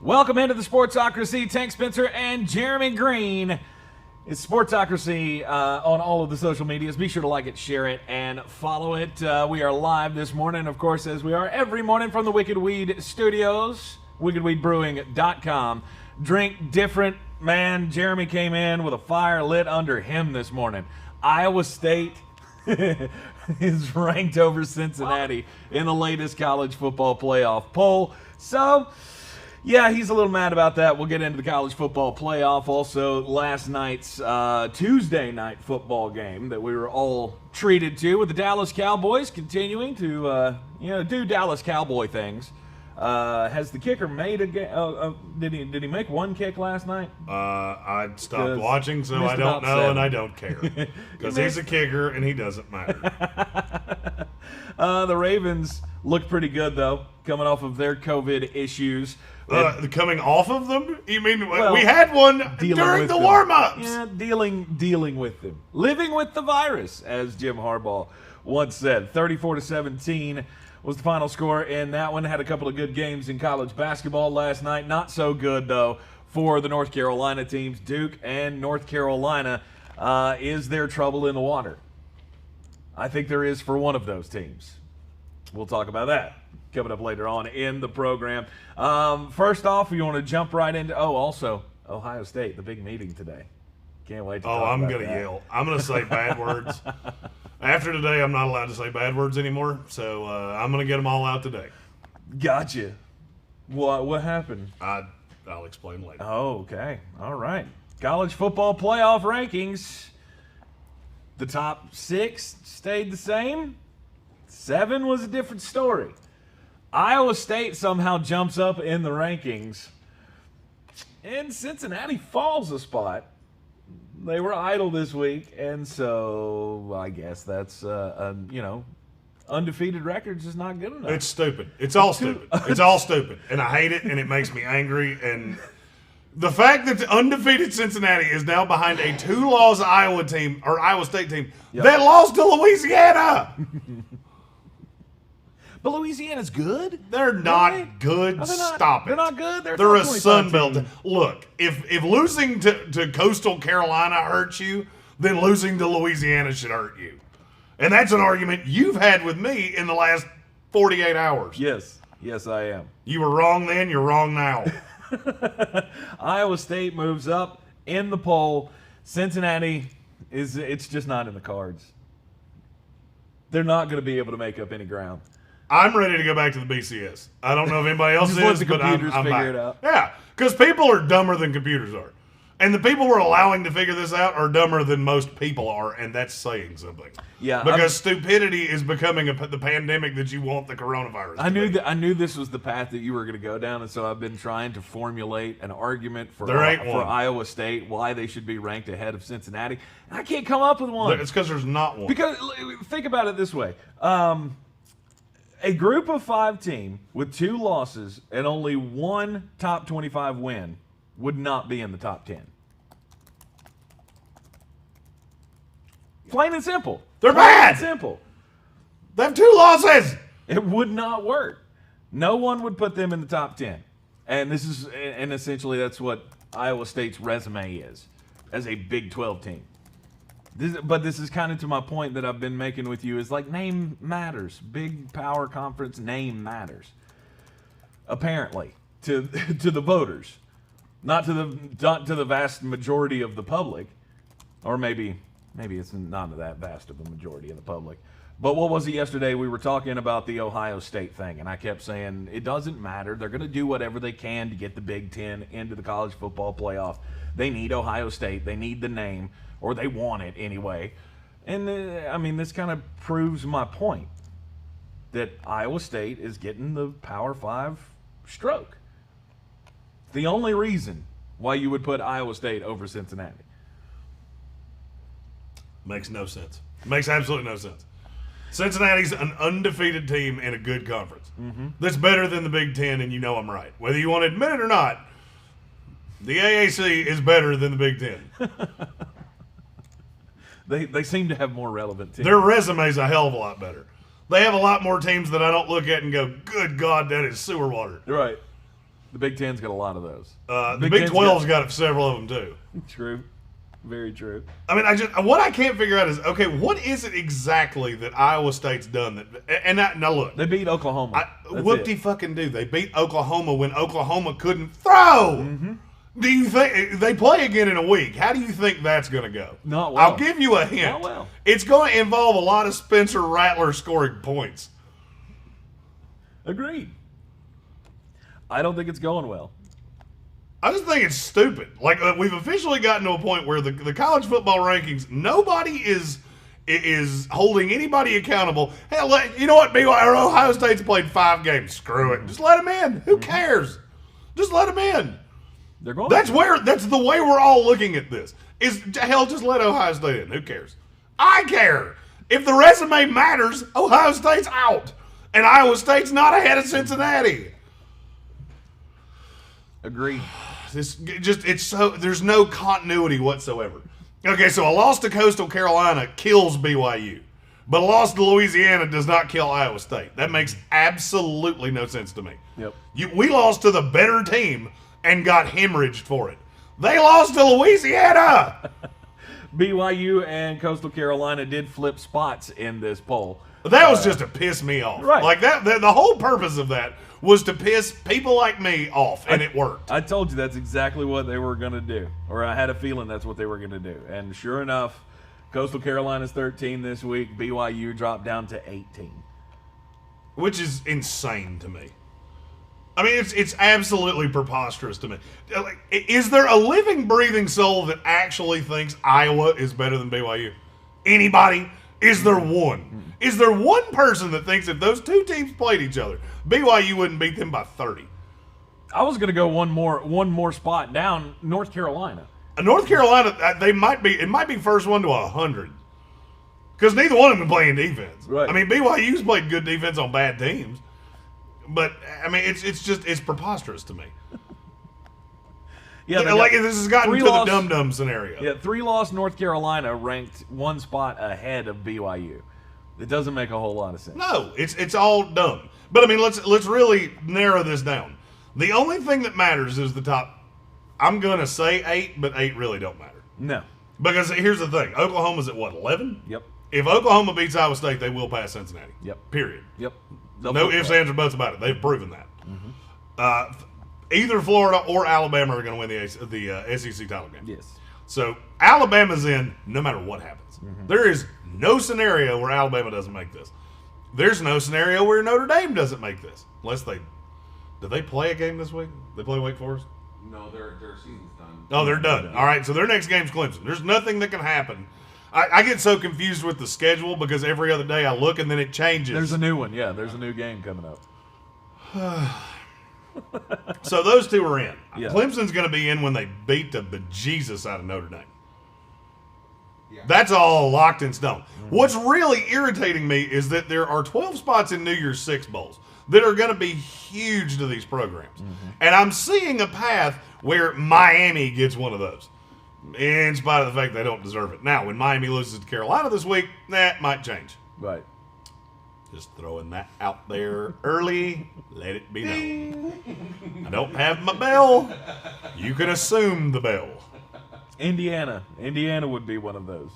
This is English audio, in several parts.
Welcome into the Sportsocracy. Tank Spencer and Jeremy Green. It's Sportsocracy on all of the social medias. Be sure to like it, share it, and follow it. We are live this morning, of course, as we are every morning from the Wicked Weed Studios, wickedweedbrewing.com. Drink different. Man, Jeremy came in with a fire lit under him this morning. Iowa State is ranked over Cincinnati in the latest college football playoff poll. So, yeah, he's a little mad about that. We'll get into the college football playoff. Also, last night's Tuesday night football game that we were all treated to, with the Dallas Cowboys continuing to do Dallas Cowboy things. Has the kicker made a game? Did he make one kick last night? I stopped watching, so I don't know, 7. And I don't care. Because he's a kicker, and he doesn't matter. The Ravens look pretty good, though, coming off of their COVID issues. Coming off of them? You mean we had one during the warm-ups? Yeah, dealing with them. Living with the virus, as Jim Harbaugh once said. 34-17 was the final score in that one. Had a couple of good games in college basketball last night. Not so good, though, for the North Carolina teams. Duke and North Carolina. Is there trouble in the water? I think there is for one of those teams. We'll talk about that coming up later on in the program. First off, you want to jump right into, also, Ohio State, the big meeting today. Can't wait to talk about that. I'm going to yell. I'm going to say bad words. After today, I'm not allowed to say bad words anymore, so I'm going to get them all out today. Gotcha. What happened? I'll explain later. Oh, okay. All right. College football playoff rankings. The top 6 stayed the same. 7 was a different story. Iowa State somehow jumps up in the rankings, and Cincinnati falls a spot. They were idle this week, and so I guess that's undefeated records is not good enough. It's stupid. It's all stupid. It's all stupid, and I hate it, and it makes me angry. And the fact that the undefeated Cincinnati is now behind a 2-loss Iowa State team that lost to Louisiana. But Louisiana's good. They're not good. Stop it. They're not good. They're a Sun Belt. Look, if losing to Coastal Carolina hurts you, then losing to Louisiana should hurt you. And that's an argument you've had with me in the last 48 hours. Yes, I am. You were wrong then. You're wrong now. Iowa State moves up in the poll. Cincinnati it's just not in the cards. They're not going to be able to make up any ground. I'm ready to go back to the BCS. I don't know if anybody else is, but I'm figure back. It out. Yeah, because people are dumber than computers are. And the people we're allowing to figure this out are dumber than most people are, and that's saying something. Yeah, because stupidity is becoming the pandemic that you want the coronavirus I knew this was the path that you were going to go down, and so I've been trying to formulate an argument for Iowa State, why they should be ranked ahead of Cincinnati. And I can't come up with one. It's because there's not one. Because think about it this way. A group of 5 team with 2 losses and only 1 top 25 win would not be in the top 10. Plain and simple. They're bad. And simple. They have 2 losses. It would not work. No one would put them in the top 10. And essentially that's what Iowa State's resume is as a Big 12 team. But this is kind of to my point that I've been making with you, is like name matters. Big power conference name matters. Apparently, to the voters, not to the vast majority of the public, or maybe it's not that vast of a majority of the public. But what was it yesterday? We were talking about the Ohio State thing, and I kept saying it doesn't matter. They're going to do whatever they can to get the Big Ten into the college football playoff. They need Ohio State. They need the name. Or they want it anyway. And, this kind of proves my point that Iowa State is getting the Power 5 stroke. The only reason why you would put Iowa State over Cincinnati. Makes no sense. Makes absolutely no sense. Cincinnati's an undefeated team in a good conference. Mm-hmm. That's better than the Big Ten, and you know I'm right. Whether you want to admit it or not, the AAC is better than the Big Ten. They seem to have more relevant teams. Their resume's a hell of a lot better. They have a lot more teams that I don't look at and go, good God, that is sewer water. Right. The Big Ten's got a lot of those. The Big 12's got several of them too. True. Very true. I mean, what I can't figure out is, okay, what is it exactly that Iowa State's done now look. They beat Oklahoma. Whoop-de-fucking-do. They beat Oklahoma when Oklahoma couldn't throw. Mm-hmm. Do you think they play again in a week? How do you think that's going to go? Not well. I'll give you a hint. Not well. It's going to involve a lot of Spencer Rattler scoring points. Agreed. I don't think it's going well. I just think it's stupid. Like, we've officially gotten to a point where the college football rankings, nobody is holding anybody accountable. Hell, you know what? Ohio State's played 5 games. Screw it. Just let them in. Who cares? Just let them in. They're going. That's the way we're all looking at this. Just let Ohio State in. Who cares? I care. If the resume matters, Ohio State's out, and Iowa State's not ahead of Cincinnati. Agreed. There's no continuity whatsoever. Okay, so a loss to Coastal Carolina kills BYU, but a loss to Louisiana does not kill Iowa State. That makes absolutely no sense to me. Yep. We lost to the better team and got hemorrhaged for it. They lost to Louisiana. BYU and Coastal Carolina did flip spots in this poll. That was just to piss me off. Right. Like that. The whole purpose of that was to piss people like me off, and it worked. I told you that's exactly what they were going to do, or I had a feeling that's what they were going to do. And sure enough, Coastal Carolina's 13 this week. BYU dropped down to 18. Which is insane to me. I mean, it's absolutely preposterous to me. Like, is there a living, breathing soul that actually thinks Iowa is better than BYU? Anybody? Is there one? Is there one person that thinks if those two teams played each other, BYU wouldn't beat them by 30? I was going to go one more spot down, North Carolina. North Carolina, it might be first one to 100. Because neither one of them playing defense. Right. I mean, BYU's played good defense on bad teams. But, I mean, it's preposterous to me. Yeah, like this has gotten to the dum-dum scenario. Yeah, 3-loss North Carolina ranked one spot ahead of BYU. It doesn't make a whole lot of sense. No, it's all dumb. But I mean, let's really narrow this down. The only thing that matters is the top. I'm gonna say 8, but 8 really don't matter. No. Because here's the thing: Oklahoma's at what, 11? Yep. If Oklahoma beats Iowa State, they will pass Cincinnati. Yep. Period. Yep. No ifs, ands, or buts about it. They've proven that. Either Florida or Alabama are going to win the SEC title game. Yes. So Alabama's in no matter what happens. There is no scenario where Alabama doesn't make this. There's no scenario where Notre Dame doesn't make this. Unless did they play a game this week? They play Wake Forest? No, their season's done. Oh, they're done. All right, so their next game's Clemson. There's nothing that can happen. I get so confused with the schedule because every other day I look and then it changes. There's a new one. Yeah, there's a new game coming up. So those two are in. Yeah. Clemson's going to be in when they beat the bejesus out of Notre Dame. Yeah. That's all locked in stone. What's really irritating me is that there are 12 spots in New Year's Six Bowls that are going to be huge to these programs. And I'm seeing a path where Miami gets one of those, in spite of the fact they don't deserve it. Now, when Miami loses to Carolina this week, that might change. Right. Just throwing that out there early. Let it be known. I don't have my bell. You can assume the bell. Indiana would be one of those.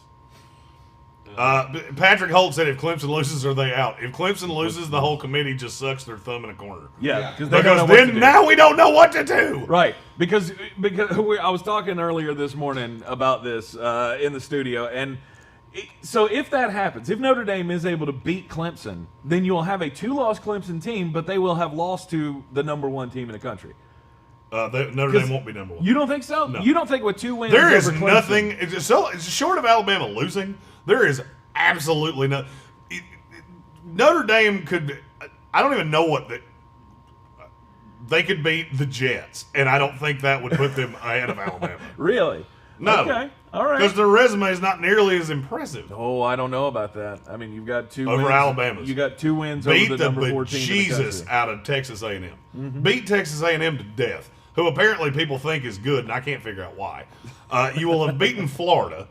Patrick Holt said if Clemson loses, are they out? If Clemson loses, the whole committee just sucks their thumb in a corner. Yeah, Because then now we don't know what to do. Right, because I was talking earlier this morning about this in the studio, and so if that happens, if Notre Dame is able to beat Clemson, then you'll have a 2-loss Clemson team, but they will have lost to the number 1 team in the country. Notre Dame won't be number 1. You don't think so? No. You don't think with 2 wins There is over Clemson, nothing. It's short of Alabama losing. There is absolutely no. Notre Dame could. I don't even know what they could beat the Jets, and I don't think that would put them ahead of Alabama. Really? No. Okay. All right. Because their resume is not nearly as impressive. Oh, I don't know about that. I mean, you've got 2 Over wins. Alabama's. You got 2 wins Beat over the number 4 team in the bejesus country. out of Texas A&M. Beat Texas A&M to death, who apparently people think is good, and I can't figure out why. You will have beaten Florida,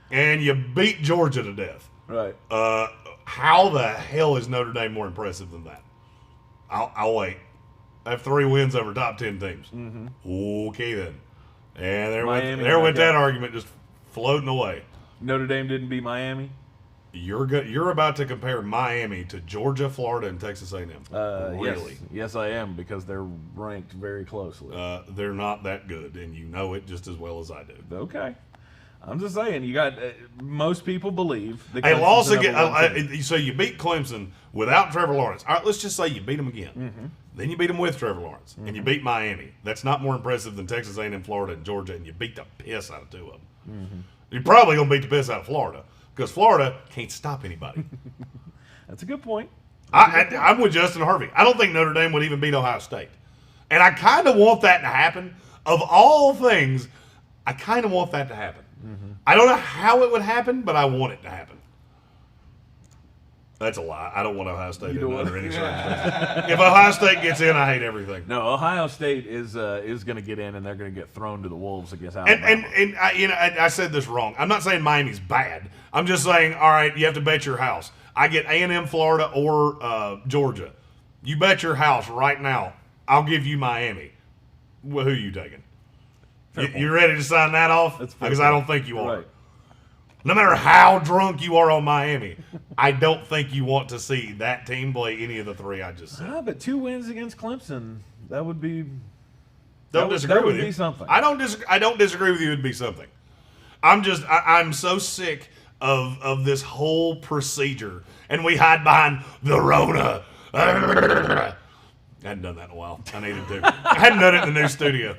and you beat Georgia to death. Right. How the hell is Notre Dame more impressive than that? I'll wait. have 3 wins over top 10 teams. Okay, then. And there Miami, went okay. that argument just floating away. Notre Dame didn't beat Miami. You're about to compare Miami to Georgia, Florida, and Texas A&M. Really? Yes, I am, because they're ranked very closely. They're not that good, and you know it just as well as I do. Okay. I'm just saying, you got most people believe that A Clemson's loss the number one again. team. So you beat Clemson without Trevor Lawrence. All right, let's just say you beat them again. Then you beat them with Trevor Lawrence, and you beat Miami. That's not more impressive than Texas A&M, Florida, and Georgia, and you beat the piss out of 2 of them. You're probably gonna beat the piss out of Florida because Florida can't stop anybody. That's a good point. I'm with Justin Harvey. I don't think Notre Dame would even beat Ohio State, and I kind of want that to happen. Of all things, I kind of want that to happen. I don't know how it would happen, but I want it to happen. That's a lie. I don't want Ohio State in under any circumstances. If Ohio State gets in, I hate everything. No, Ohio State is going to get in, and they're going to get thrown to the wolves against Alabama. And I said this wrong. I'm not saying Miami's bad. I'm just saying, all right, you have to bet your house. I get A&M, Florida, or Georgia. You bet your house right now. I'll give you Miami. Well, who are you taking? You ready to sign that off? Because I don't think you are. Right. No matter how drunk you are on Miami, I don't think you want to see that team play any of the 3 I just said. But 2 wins against Clemson, that would be. Don't disagree with you. Be something. I don't disagree with you. It'd be something. I'm so sick of this whole procedure, and we hide behind the Rona. I hadn't done that in a while. I needed to. I hadn't done it in the new studio.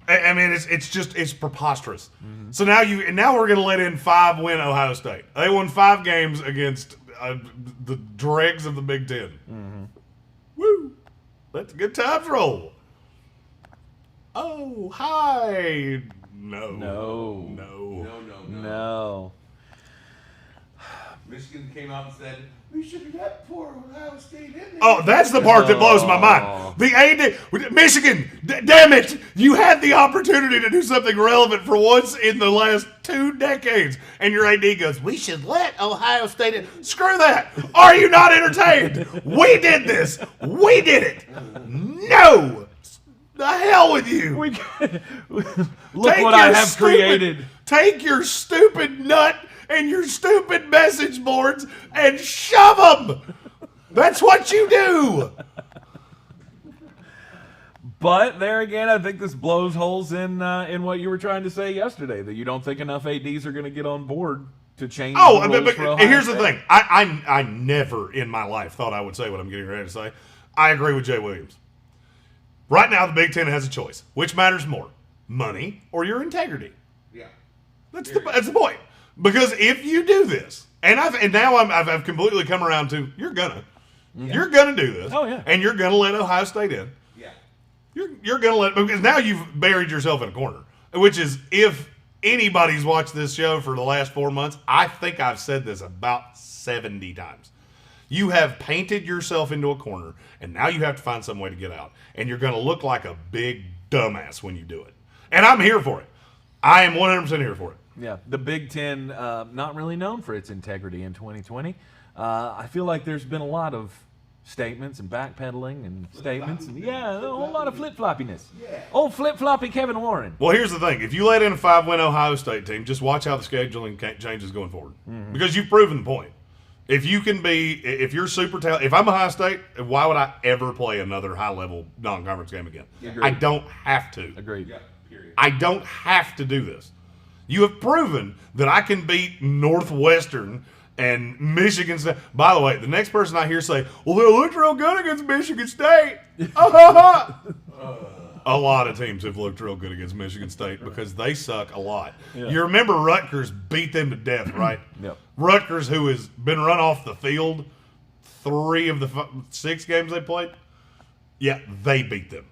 I mean, it's preposterous. So now we're going to let in 5-win Ohio State. They won 5 games against the dregs of the Big Ten. Woo! Let the good times roll. Oh, hi. No. No. Michigan came out and said, we should have let poor Ohio State in there. Oh, that's the part that blows my mind. The AD, Michigan, damn it, you had the opportunity to do something relevant for once in the last 2 decades, and your AD goes, we should let Ohio State in. Screw that. Are you not entertained? We did this. We did it. No. The hell with you. Look what I have created. Take your stupid nut and your stupid message boards and shove them. That's what you do. But there again, I think this blows holes in what you were trying to say yesterday, that you don't think enough ADs are going to get on board to change the rules for Ohio here's the State. thing. I never in my life thought I would say what I'm getting ready to say. I agree with Jay Williams. Right now, the Big Ten has a choice. Which matters more, money or your integrity? Yeah. That's the point. Because if you do this, and now I've completely come around to you're gonna do this. Oh, yeah. And you're gonna let Ohio State in. Yeah. You're gonna because now you've buried yourself in a corner. Which is, if anybody's watched this show for the last 4 months, I think I've said this about 70 times. You have painted yourself into a corner, and now you have to find some way to get out. And you're going to look like a big dumbass when you do it. And I'm here for it. I am 100% here for it. Yeah, the Big Ten, not really known for its integrity in 2020. I feel like there's been a lot of statements and backpedaling and statements. And, a whole lot of flip-floppiness. Yeah. Old flip-floppy Kevin Warren. Well, here's the thing. If you let in a 5-win Ohio State team, just watch how the scheduling changes going forward. Because you've proven the point. If you're super talented, if I'm Ohio State, why would I ever play another high-level non-conference game again? Yeah. I don't have to. Agreed. Yeah. Period. I don't have to do this. You have proven that I can beat Northwestern and Michigan State. By the way, the next person I hear say, well, they looked real good against Michigan State. A lot of teams have looked real good against Michigan State because they suck a lot. Yeah. You remember Rutgers beat them to death, right? Yep. Rutgers, who has been run off the field 3 of the 6 games they played, yeah, they beat them.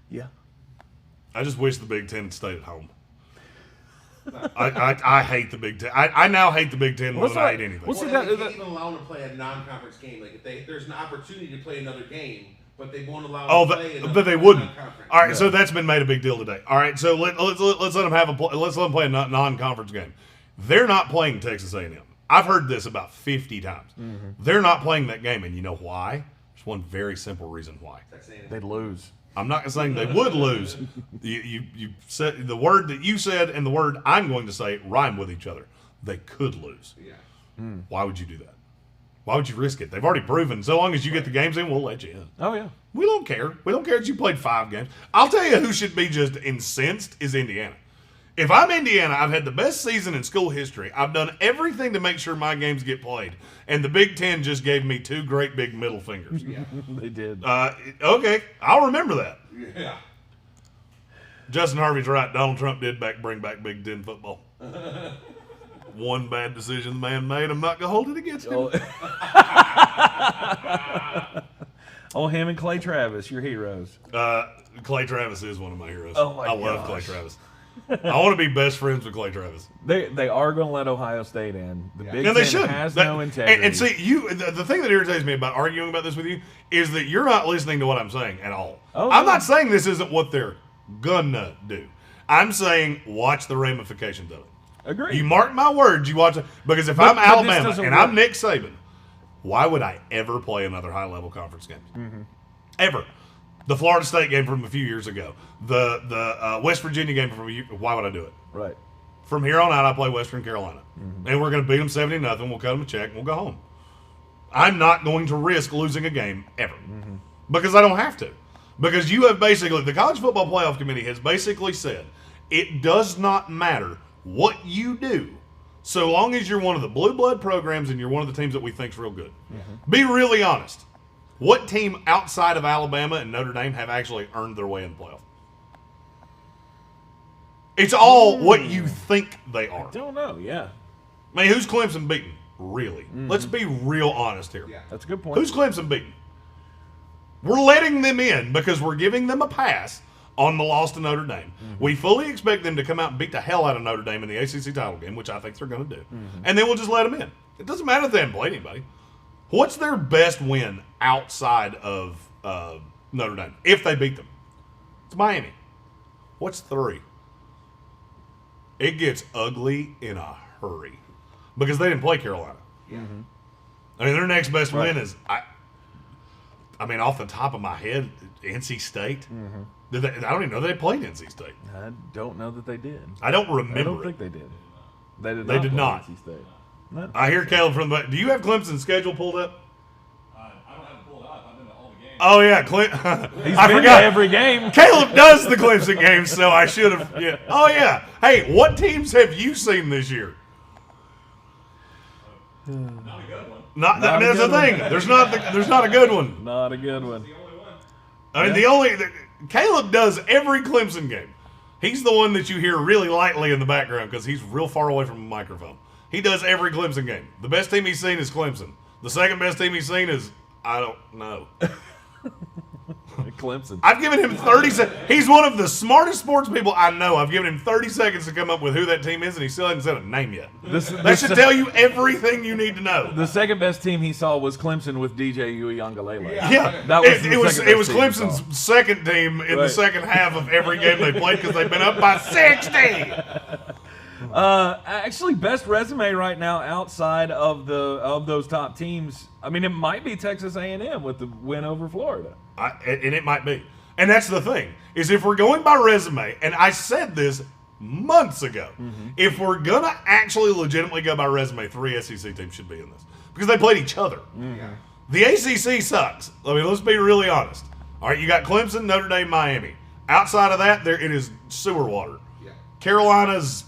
Yeah. I just wish the Big Ten had stayed at home. I hate the Big Ten. I now hate the Big Ten more than I hate anything. What's Well, that- they can't even allow them to play a non-conference game. Like, if there's an opportunity to play another game, but they won't allow Oh, them to play another but they wouldn't. non-conference. All right, so that's been made a big deal today. All right, so let's let them play a non-conference game. They're not playing Texas A&M. I've heard this about 50 times. They're not playing that game, and you know why? There's one very simple reason why. They'd lose. I'm not saying they would lose. You said the word that you said and the word I'm going to say rhyme with each other. They could lose. Yeah. Why would you do that? Why would you risk it? They've already proven. So long as you get the games in, we'll let you in. Oh, yeah. We don't care. We don't care that you played 5 games. I'll tell you who should be just incensed is Indiana. If I'm Indiana, I've had the best season in school history. I've done everything to make sure my games get played. And the Big Ten just gave me 2 great big middle fingers. Yeah. They did. Okay, I'll remember that. Yeah. Justin Harvey's right. Donald Trump did bring back Big Ten football. One bad decision the man made. I'm not going to hold it against him. Oh, him and Clay Travis, your heroes. Clay Travis is one of my heroes. Oh, my I love gosh. Clay Travis. I want to be best friends with Clay Travis. They are going to let Ohio State in. The Big And they Ten should. has That- no integrity. And see, the thing that irritates me about arguing about this with you is that you're not listening to what I'm saying at all. Oh, I'm no. not saying this isn't what they're gonna do. I'm saying watch the ramifications of it. Agreed. You mark my words, you watch it. Because if But- I'm but this Alabama doesn't and work. I'm Nick Saban, why would I ever play another high-level conference game? Mm-hmm. Ever. The Florida State game from a few years ago. The West Virginia game from a year. Why would I do it? Right. From here on out, I play Western Carolina. Mm-hmm. And we're going to beat them 70-0. We'll cut them a check and we'll go home. I'm not going to risk losing a game ever. Mm-hmm. Because I don't have to. Because you have basically, the College Football Playoff Committee has basically said, it does not matter what you do, so long as you're one of the blue blood programs and you're one of the teams that we think's real good. Mm-hmm. Be really honest. What team outside of Alabama and Notre Dame have actually earned their way in the playoff? It's all what you think they are. Don't know. Yeah. I mean, who's Clemson beating? Really? Mm-hmm. Let's be real honest here. Yeah. That's a good point. Who's Clemson beating? We're letting them in because we're giving them a pass on the loss to Notre Dame. We fully expect them to come out and beat the hell out of Notre Dame in the ACC title game, which I think they're going to do. And then we'll just let them in. It doesn't matter if they haven't played anybody. What's their best win outside of Notre Dame if they beat them? It's Miami. What's 3? It gets ugly in a hurry because they didn't play Carolina. Yeah. I mean, their next best Right. win is, I mean, off the top of my head, NC State. I don't even know they played NC State. I don't know that they did. I don't remember I don't it. think they did. They did. They not did play not. NC State. No. I hear Caleb from the back. Do you have Clemson's schedule pulled up? I don't have it pulled up. I've been to all the games. Oh, yeah. He's I been forgot. to every game. Caleb does the Clemson games, so I should have. Yeah. Oh, yeah. Hey, what teams have you seen this year? Not a good one. Not, Not a that's the good one. thing. There's not a good one. Not a good one. The only one. I mean, Caleb does every Clemson game. He's the one that you hear really lightly in the background because he's real far away from the microphone. He does every Clemson game. The best team he's seen is Clemson. The second best team he's seen is, I don't know. Clemson. I've given him 30 seconds. He's one of the smartest sports people I know. I've given him 30 seconds to come up with who that team is, and he still hasn't said a name yet. That should tell you everything you need to know. The second best team he saw was Clemson with DJ Uiagalelei. Yeah, That was it the was second it was best team he Clemson's second team in the Right. second half of every game they played because they've been up by 60. Actually, best resume right now outside of those top teams. I mean, it might be Texas A&M with the win over Florida. And it might be. And that's the thing, is if we're going by resume, and I said this months ago, if we're going to actually legitimately go by resume, 3 SEC teams should be in this. Because they played each other. Yeah. The ACC sucks. I mean, let's be really honest. All right, you got Clemson, Notre Dame, Miami. Outside of that, it is sewer water. Yeah. Carolina's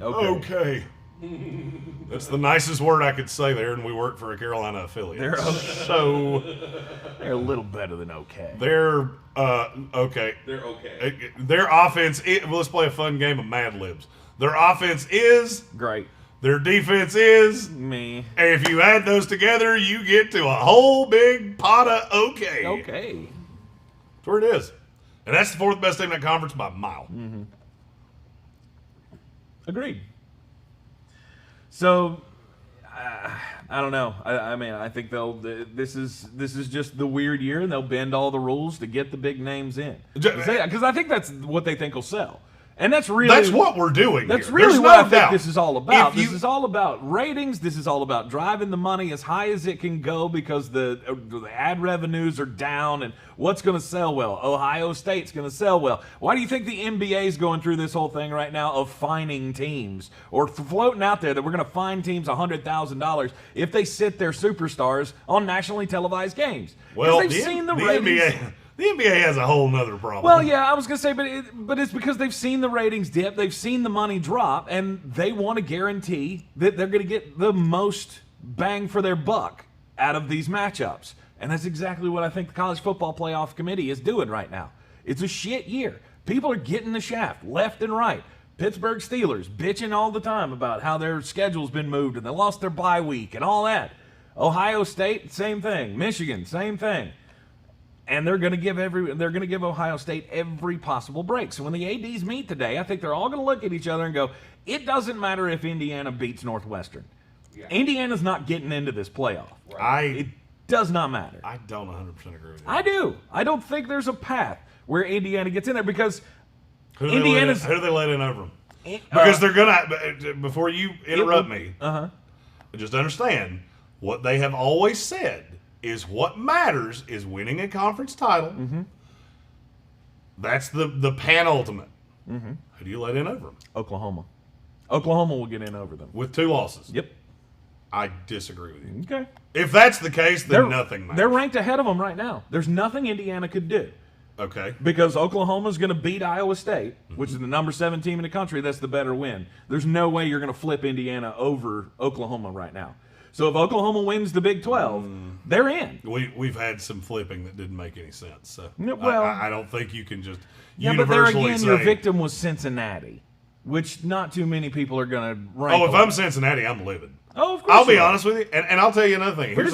Okay. okay. That's the nicest word I could say there, and we work for a Carolina affiliate. They're okay. So They're a little better than okay. they're okay. They're okay. Their offense. Well, let's play a fun game of Mad Libs. Their offense is. Great. Their defense is. Me. And if you add those together, you get to a whole big pot of okay. Okay. That's where it is. And that's the 4th best team in that conference by a mile. Agreed. So, I don't know. I mean, I think this is just the weird year, and they'll bend all the rules to get the big names in. Because I think that's what they think will sell. And that's what we're doing. That's here. really There's what no I doubt. think this is all about. If you- This is all about ratings. This is all about driving the money as high as it can go because the ad revenues are down. And what's going to sell well? Ohio State's going to sell well. Why do you think the NBA is going through this whole thing right now of fining teams or floating out there that we're going to fine teams $100,000 if they sit their superstars on nationally televised games? Well, they've seen the ratings. The NBA has a whole nother problem. Well, yeah, I was going to say, but it's because they've seen the ratings dip, they've seen the money drop, and they want to guarantee that they're going to get the most bang for their buck out of these matchups. And that's exactly what I think the College Football Playoff Committee is doing right now. It's a shit year. People are getting the shaft left and right. Pittsburgh Steelers bitching all the time about how their schedule's been moved and they lost their bye week and all that. Ohio State, same thing. Michigan, same thing. And they're going to give Ohio State every possible break. So when the ADs meet today, I think they're all going to look at each other and go, it doesn't matter if Indiana beats Northwestern. Yeah. Indiana's not getting into this playoff. It does not matter. I don't 100% agree with you. I do. I don't think there's a path where Indiana gets in there because who do they let in over them? Because they're going to, before you interrupt me, just understand what they have always said is what matters is winning a conference title. Mm-hmm. That's the penultimate. Mm-hmm. Who do you let in over them? Oklahoma. Oklahoma will get in over them. With 2 losses. Yep. I disagree with you. Okay. If that's the case, then nothing matters. They're ranked ahead of them right now. There's nothing Indiana could do. Okay. Because Oklahoma's going to beat Iowa State, which is the number 7 team in the country. That's the better win. There's no way you're going to flip Indiana over Oklahoma right now. So if Oklahoma wins the Big 12, they're in. We've had some flipping that didn't make any sense. So well, I don't think you can just but there universally again, say, your victim was Cincinnati, which not too many people are going to rank. Oh, if I'm Cincinnati, I'm livid. Oh, of course. I'll be honest with you, and I'll tell you another thing. Here's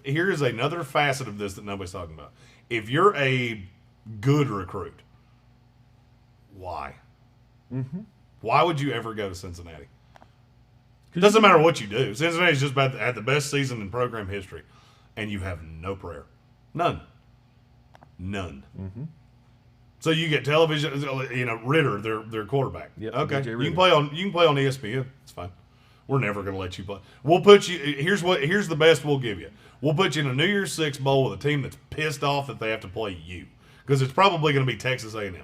Here's another facet of this that nobody's talking about. If you're a good recruit, why? Mm-hmm. Why would you ever go to Cincinnati? It doesn't matter what you do. Cincinnati's just about to have the best season in program history, and you have no prayer. None. Mm-hmm. So you get television, Ritter, their quarterback. Yep, okay. DJ You can play on ESPN. It's fine. We're never going to let you play. We'll put you here's the best we'll give you. We'll put you in a New Year's Six bowl with a team that's pissed off that they have to play you. Because it's probably going to be Texas A&M.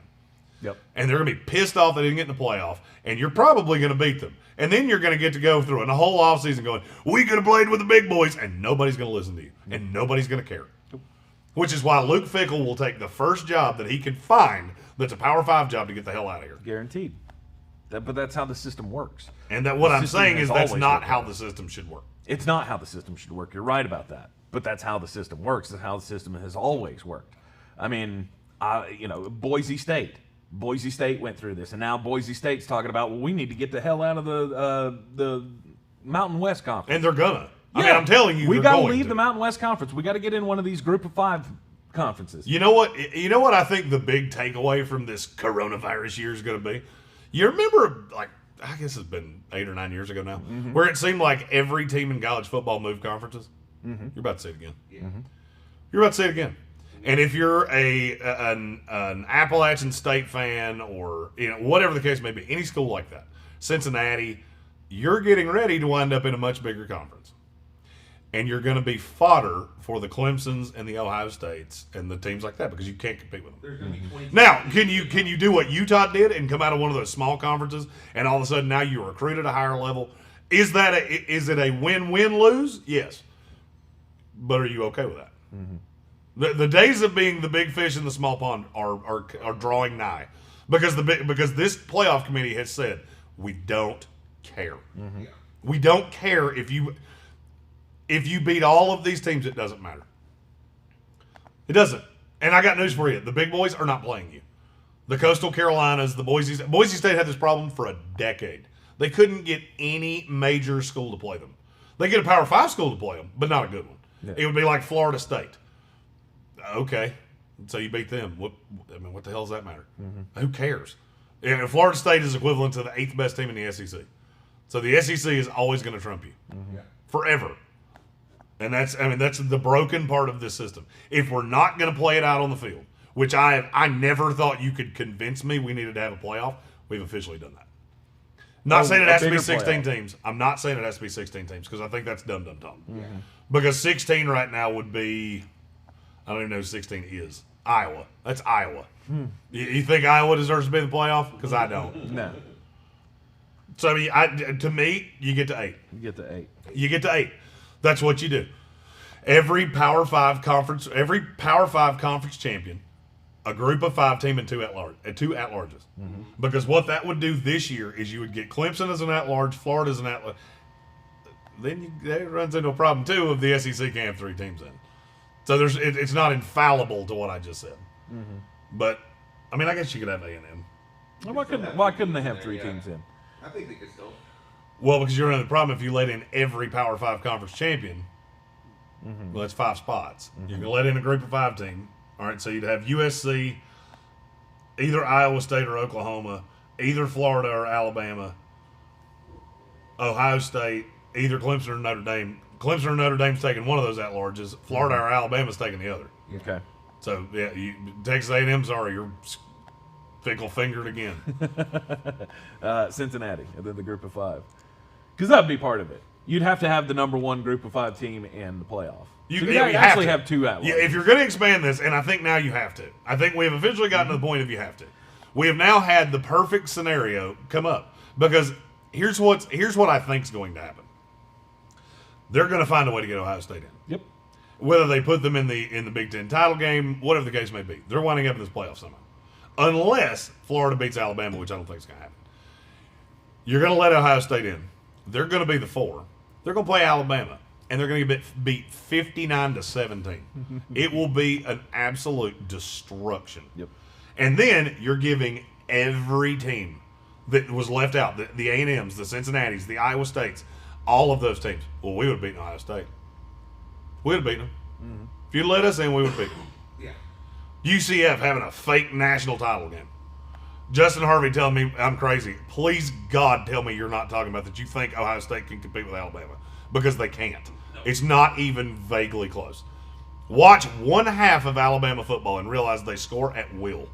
Yep. And they're going to be pissed off they didn't get in the playoff, and you're probably going to beat them. And then you're going to get to go through a whole offseason going, we could have played with the big boys, and nobody's going to listen to you, and nobody's going to care. Which is why Luke Fickell will take the first job that he can find that's a Power 5 job to get the hell out of here. Guaranteed. But that's how the system works. And what I'm saying is that's not how the system should work. It's not how the system should work. You're right about that. But that's how the system works. That's how the system has always worked. I mean, Boise State. Boise State went through this, and now Boise State's talking about, well, we need to get the hell out of the Mountain West Conference. And they're gonna. I mean, I'm telling you, we got to leave the Mountain West Conference. We got to get in one of these Group of 5 conferences. You know what I think the big takeaway from this coronavirus year is going to be? You remember, I guess it's been 8 or 9 years ago now, where it seemed like every team in college football moved conferences? Mm-hmm. You're about to say it again. Yeah. Mm-hmm. You're about to say it again. And if you're an Appalachian State fan or whatever the case may be, any school like that, Cincinnati, you're getting ready to wind up in a much bigger conference. And you're going to be fodder for the Clemsons and the Ohio States and the teams like that because you can't compete with them. There's going to be 20 now, can you do what Utah did and come out of one of those small conferences and all of a sudden now you recruit at a higher level? Is it a win-win-lose? Yes. But are you okay with that? Mm-hmm. The days of being the big fish in the small pond are drawing nigh because this playoff committee has said we don't care. Mm-hmm. We don't care if you beat all of these teams. It doesn't matter. It doesn't. And I got news for you: the big boys are not playing you. The Coastal Carolinas, the Boise State had this problem for a decade. They couldn't get any major school to play them. They get a Power 5 school to play them, but not a good one. Yeah. It would be like Florida State. Okay, so you beat them. What the hell does that matter? Mm-hmm. Who cares? And Florida State is equivalent to the 8th best team in the SEC. So the SEC is always going to trump you. Mm-hmm. Forever. And that's the broken part of this system. If we're not going to play it out on the field, which I never thought you could convince me we needed to have a playoff. We've officially done that. Not saying it has to be 16 teams. I'm not saying it has to be 16 teams because I think that's dumb talk. Because 16 right now would be, I don't even know who 16 is. Iowa. That's Iowa. You think Iowa deserves to be in the playoff? Because I don't. No. So I mean, to me, you get to 8. You get to 8. You get to 8. That's what you do. Every Power 5 conference champion, a group of 5 team and 2 at-larges. Because what that would do this year is you would get Clemson as an at-large, Florida as an at-large. Then that runs into a problem too of the SEC can't have 3 teams in. So it's not infallible to what I just said. But I mean, I guess you could have A&M. Well, why couldn't they have 3 teams in? I think they could still. Well, because you're another problem if you let in every Power 5 conference champion. Well, that's 5 spots. You can let in a group of 5 team. All right, so you'd have USC, either Iowa State or Oklahoma, either Florida or Alabama, Ohio State, either Clemson or Notre Dame. Clemson or Notre Dame's taking one of those at-larges. Florida or Alabama's taking the other. Okay. So, yeah, Texas A&M, sorry, you're fickle-fingered again. Cincinnati, and then the group of 5. Because that would be part of it. You'd have to have the number 1 group of 5 team in the playoff. You'd actually have 2 at-larges. Yeah, if you're going to expand this, and I think now you have to. I think we have officially gotten to the point of you have to. We have now had the perfect scenario come up. Because here's what I think is going to happen. They're going to find a way to get Ohio State in. Yep. Whether they put them in the Big Ten title game, whatever the case may be, they're winding up in this playoff somehow. Unless Florida beats Alabama, which I don't think is going to happen. You're going to let Ohio State in. They're going to be the 4. They're going to play Alabama, and they're going to get beat 59-17. It will be an absolute destruction. Yep. And then you're giving every team that was left out, the A&Ms, the Cincinnatis, the Iowa States, all of those teams. Well, we would have beaten Ohio State. We would have beaten them. If you let us in, we would have beaten them. Yeah. UCF having a fake national title game. Justin Harvey telling me I'm crazy. Please, God, tell me you're not talking about that you think Ohio State can compete with Alabama. Because they can't. No. It's not even vaguely close. Watch one half of Alabama football and realize they score at will.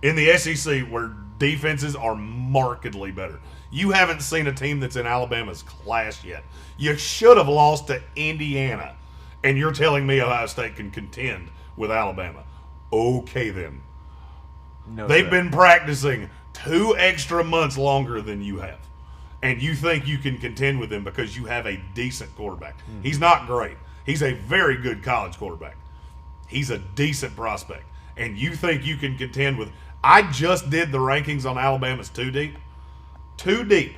In the SEC, where defenses are markedly better. You haven't seen a team that's in Alabama's class yet. You should have lost to Indiana. And you're telling me Ohio State can contend with Alabama. Okay, then. No, They've been practicing 2 extra months longer than you have. And you think you can contend with them because you have a decent quarterback. He's not great. He's a very good college quarterback. He's a decent prospect. And you think you can contend with... I just did the rankings on Alabama's 2 deep. 2 deep.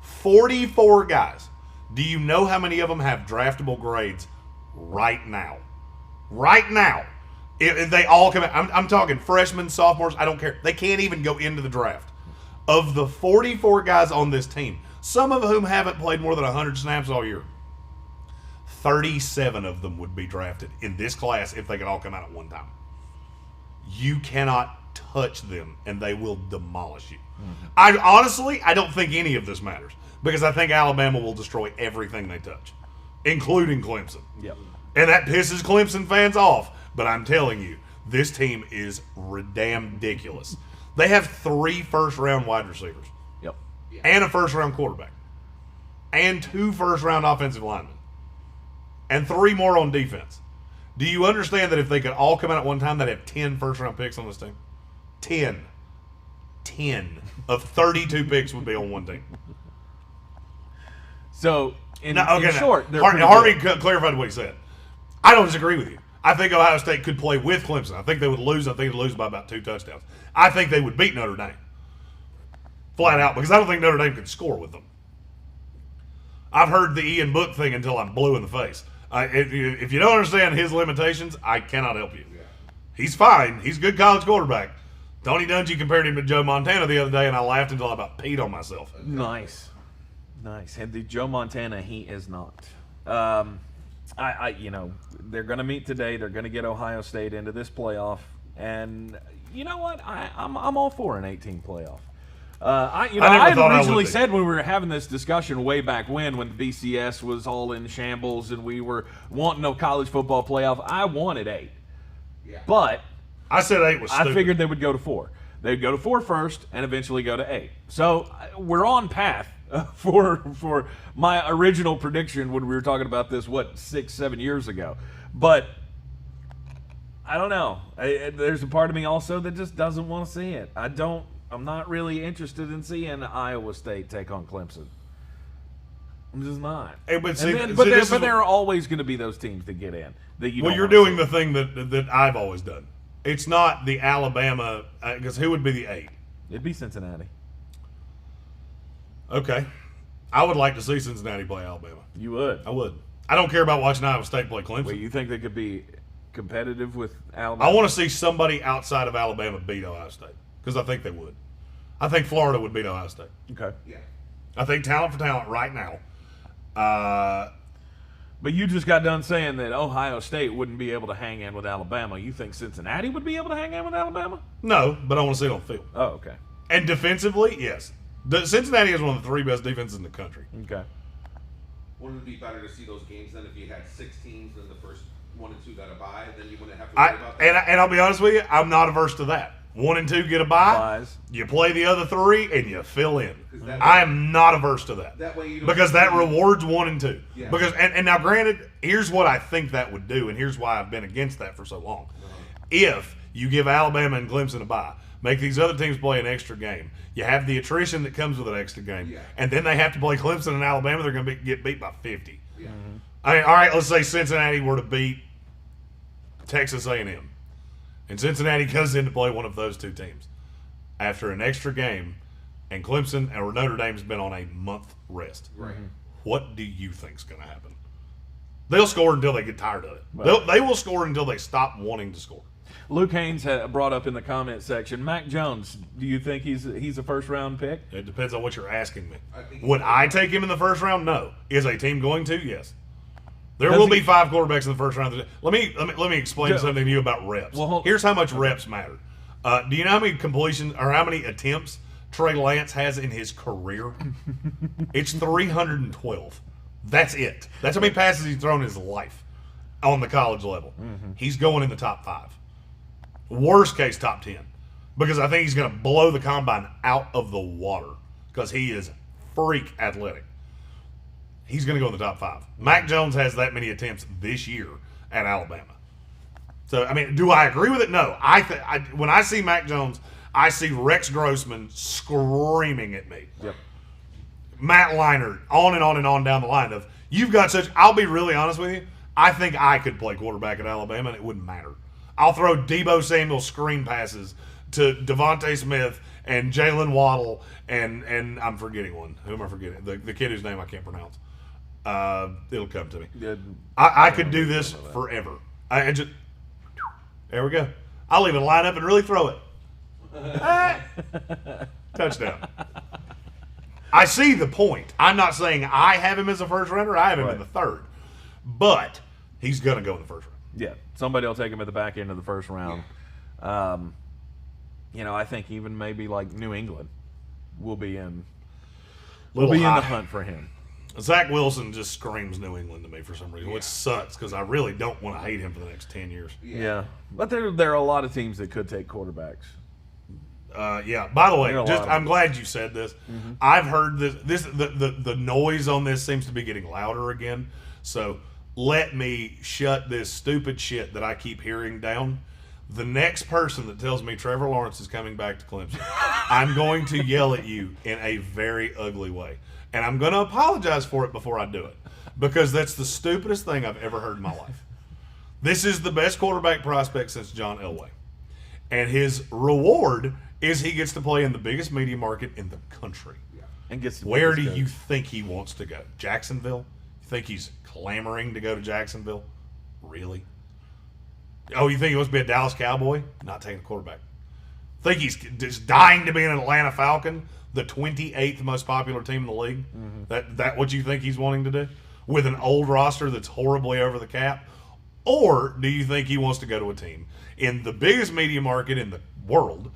44 guys. Do you know how many of them have draftable grades right now? Right now. If they all come out. I'm talking freshmen, sophomores, I don't care. They can't even go into the draft. Of the 44 guys on this team, some of whom haven't played more than 100 snaps all year, 37 of them would be drafted in this class if they could all come out at one time. You cannot touch them, and they will demolish you. I don't think any of this matters because I think Alabama will destroy everything they touch, including Clemson. Yep. And that pisses Clemson fans off. But I'm telling you, this team is damn ridiculous. They have 3 first-round wide receivers. Yep. And a first-round quarterback. And 2 first-round offensive linemen. And 3 more on defense. Do you understand that if they could all come out at one time, they'd have 10 first-round picks on this team? 10. 10 of 32 picks would be on one team. So, in short, Harvey clarified what he said. I don't disagree with you. I think Ohio State could play with Clemson. I think they would lose. I think they'd lose by about 2 touchdowns. I think they would beat Notre Dame. Flat out. Because I don't think Notre Dame could score with them. I've heard the Ian Book thing until I'm blue in the face. If you don't understand his limitations, I cannot help you. He's fine. He's a good college quarterback. Tony Dungy compared him to Joe Montana the other day, and I laughed until I about peed on myself. Nice. And the Joe Montana, he is not. They're going to meet today. They're going to get Ohio State into this playoff, and you know what? I'm all for an 18 playoff. I had originally said when we were having this discussion way back when the BCS was all in shambles and we were wanting a college football playoff, I wanted 8. Yeah. But I said 8 was stupid. I figured they would go to 4. They'd go to 4 first and eventually go to 8. So we're on path for my original prediction when we were talking about this, 6-7 years ago. But I don't know. There's a part of me also that just doesn't want to see it. I'm not really interested in seeing Iowa State take on Clemson. I'm just not. Hey, but there are always going to be those teams that get in. That you. Well, don't you're wanna doing see. the thing that I've always done. It's not the Alabama, because who would be the 8? It'd be Cincinnati. Okay. I would like to see Cincinnati play Alabama. You would. I would. I don't care about watching Iowa State play Clemson. Wait, you think they could be competitive with Alabama? I want to see somebody outside of Alabama beat Ohio State, because I think they would. I think Florida would beat Ohio State. Okay. Yeah. I think talent for talent right now. But you just got done saying that Ohio State wouldn't be able to hang in with Alabama. You think Cincinnati would be able to hang in with Alabama? No, but I want to see it on the field. Oh, okay. And defensively, yes. Cincinnati is one of the 3 best defenses in the country. Okay. Wouldn't it be better to see those games then if you had 6 teams and the first 1 and 2 got a bye, then you wouldn't have to worry about that? And I'll be honest with you, I'm not averse to that. 1 and 2 get a bye. Buys. You play the other 3 and you fill in. That I am not averse to that. That way you don't because that rewards 1 and 2. Yeah. Because and now granted, here's what I think that would do, and here's why I've been against that for so long. If you give Alabama and Clemson a bye, make these other teams play an extra game, you have the attrition that comes with an extra game, Yeah. and then they have to play Clemson and Alabama, they're going to get beat by 50. Yeah. I mean, all right, let's say Cincinnati were to beat Texas A&M, and Cincinnati goes in to play one of those 2 teams after an extra game, and Clemson or Notre Dame's been on a month rest. Right. What do you think's going to happen? They'll score until they get tired of it. Well- They will score until they stop wanting to score. Luke Haynes had brought up in the comment section, Mac Jones, do you think he's a first-round pick? It depends on what you're asking me. I think Would he- I take him in the first round? No. Is a team going to? Yes. There Does will he- be 5 quarterbacks in the first round. Let me explain Joe- something to you about reps. Well, Here's how much reps matter. Do you know how many completion or how many attempts Trey Lance has in his career? It's 312. That's it. That's how many passes he's thrown in his life on the college level. He's going in the top 5. Worst case, top 10. Because I think he's going to blow the combine out of the water because he is freak athletic. He's going to go in the top 5. Mac Jones has that many attempts this year at Alabama. So, I mean, do I agree with it? No. When I see Mac Jones, I see Rex Grossman screaming at me. Yep. Matt Leinart, on and on and on down the line of, you've got such, I'll be really honest with you, I think I could play quarterback at Alabama and it wouldn't matter. I'll throw Debo Samuel screen passes to Devontae Smith and Jalen Waddle and I'm forgetting one. Who am I forgetting? The kid whose name I can't pronounce. It'll come to me. I could do this forever. There we go. I'll even line up and really throw it. Touchdown. I see the point. I'm not saying I have him as a first rounder. I have him in the 3rd. But he's going to go in the first round. Yeah, somebody will take him at the back end of the first round. I think even maybe like New England will be in the hunt for him. Zach Wilson just screams New England to me for some reason, which sucks because I really don't want to hate him for the next 10 years. Yeah, but there are a lot of teams that could take quarterbacks. Yeah. By the way, There are a lot of I'm them. glad you said this. I've heard the noise on this seems to be getting louder again. So let me shut this stupid shit that I keep hearing down. The next person that tells me Trevor Lawrence is coming back to Clemson, I'm going to yell at you in a very ugly way. And I'm going to apologize for it before I do it. Because that's the stupidest thing I've ever heard in my life. This is the best quarterback prospect since John Elway. And his reward is he gets to play in the biggest media market in the country. And gets Where do you think he wants to go? Jacksonville? You think he's clamoring to go to Jacksonville? Really? Oh, you think he wants to be a Dallas Cowboy? Not taking a quarterback. Think he's just dying to be an Atlanta Falcon, the 28th most popular team in the league? That what you think he's wanting to do? With an old roster that's horribly over the cap? Or do you think he wants to go to a team in the biggest media market in the world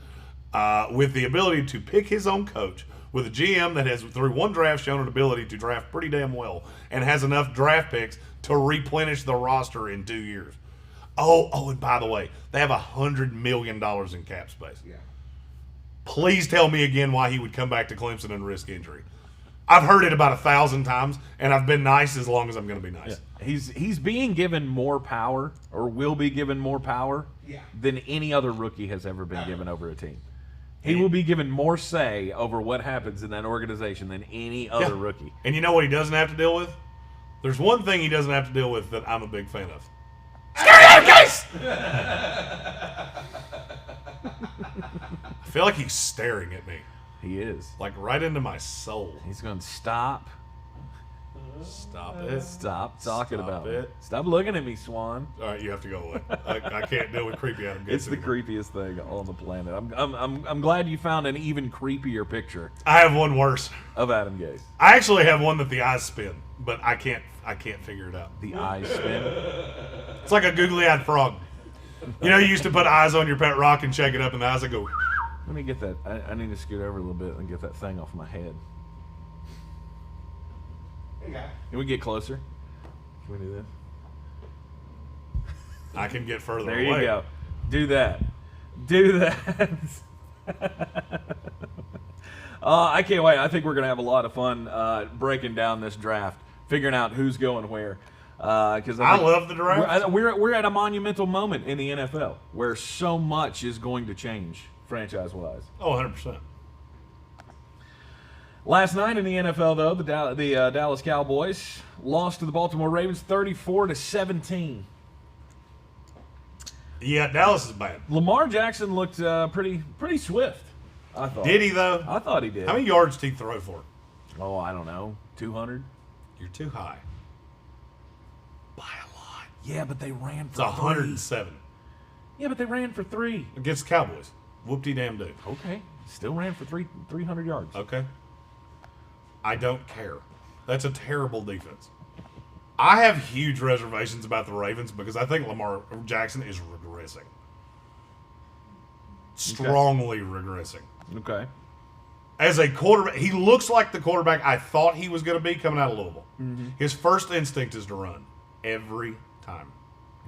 with the ability to pick his own coach, with a GM that has, through one draft, shown an ability to draft pretty damn well and has enough draft picks to replenish the roster in 2 years? Oh, and by the way, they have $100 million in cap space. Yeah. Please tell me again why he would come back to Clemson and risk injury. I've heard it about 1,000 times, and I've been nice as long as I'm going to be nice. Yeah. He's being given more power, or will be given more power, than any other rookie has ever been given over a team. He will be given more say over what happens in that organization than any other rookie. And you know what he doesn't have to deal with? There's one thing he doesn't have to deal with that I'm a big fan of. Guys! I feel like he's staring at me. He is. Like right into my soul. He's going to stop. Stop it. Stop talking Stop about it. me. Stop looking at me, Swan. All right, you have to go away. I can't deal with creepy Adam Gase It's the anymore. creepiest thing on the planet. I'm glad you found an even creepier picture I have one worse. of Adam Gase. I actually have one that the eyes spin, but I can't figure it out. The eyes spin. It's like a googly-eyed frog. You know, you used to put eyes on your pet rock and shake it up, and the eyes would go. Let me get that. I need to scoot over a little bit and get that thing off my head. Can we get closer? Can we do this? I can get further There away. you go. Do that. Do that. I can't wait. I think we're going to have a lot of fun breaking down this draft, figuring out who's going where. Because I love the draft. We're at a monumental moment in the NFL where so much is going to change franchise-wise. Oh, 100%. Last night in the NFL, though, the Dallas Cowboys lost to the Baltimore Ravens 34-17. Yeah, Dallas is bad. Lamar Jackson looked pretty swift, I thought. Did he, though? I thought he did. How many yards did he throw for? Oh, I don't know. 200? You're too high. By a lot. Yeah, but they ran It's for 107. 3. Yeah, but they ran for 3. Against the Cowboys. Whoop-de-damn-do. Okay. Still ran for 300 yards. Okay. I don't care. That's a terrible defense. I have huge reservations about the Ravens because I think Lamar Jackson is regressing. Strongly regressing. Okay. As a quarterback, he looks like the quarterback I thought he was going to be coming out of Louisville. His first instinct is to run every time.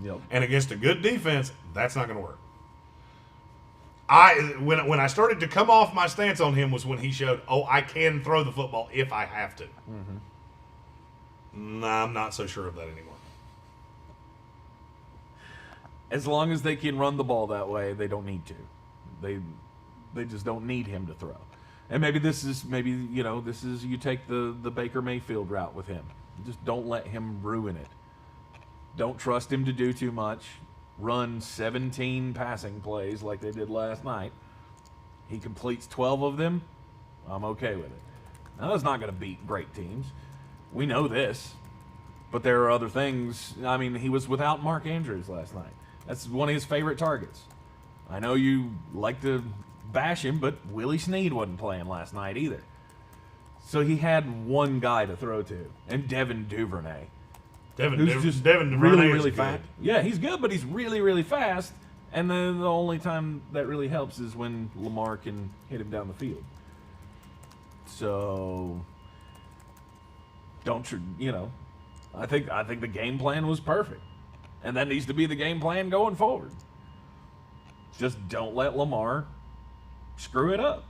Yep. And against a good defense, that's not going to work. When I started to come off my stance on him was when he showed, I can throw the football if I have to. Nah, I'm not so sure of that anymore. As long as they can run the ball that way, they don't need to. They just don't need him to throw. And maybe you take the Baker Mayfield route with him. Just don't let him ruin it. Don't trust him to do too much. Run 17 passing plays like they did last night. He completes 12 of them. I'm okay with it. Now, that's not going to beat great teams. We know this. But there are other things. I mean, he was without Mark Andrews last night. That's one of his favorite targets. I know you like to bash him, but Willie Snead wasn't playing last night either. So he had one guy to throw to, and Devin Duvernay. Devin Who's Duvernay really, is really good. fast. Yeah, he's good, but he's really, really fast. And then the only time that really helps is when Lamar can hit him down the field. So, I think the game plan was perfect, and that needs to be the game plan going forward. Just don't let Lamar screw it up.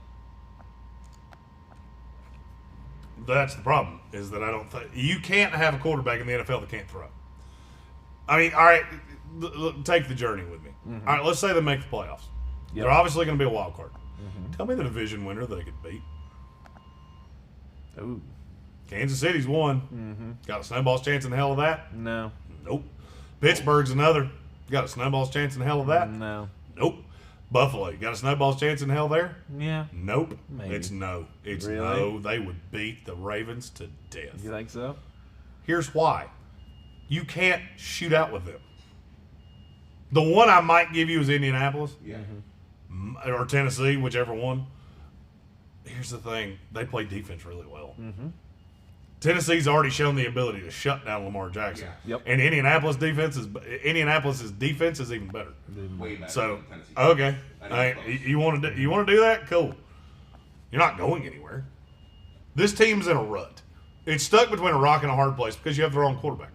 That's the problem, is that I don't think you can't have a quarterback in the NFL that can't throw. I mean, all right, take the journey with me. All right, let's say they make the playoffs. Yep. They're obviously going to be a wild card. Tell me the division winner they could beat. Ooh, Kansas City's one. Got a snowball's chance in hell of that? no, Nope. Pittsburgh's another. Got a snowball's chance in hell of that? no, Nope. Buffalo, you got a snowball's chance in hell there? yeah. Nope. Maybe. It's no. It's Really? no. They would beat the Ravens to death. You think so? Here's why. You can't shoot out with them. The one I might give you is Indianapolis. Yeah. Or Tennessee, whichever one. Here's the thing. They play defense really well. Tennessee's already shown the ability to shut down Lamar Jackson. Yeah. Yep. And Indianapolis's defense is even better. Way better So than Tennessee. okay, I know Hey, it's close. you want to do that? Cool. You're not going anywhere. This team's in a rut. It's stuck between a rock and a hard place because you have the wrong quarterback.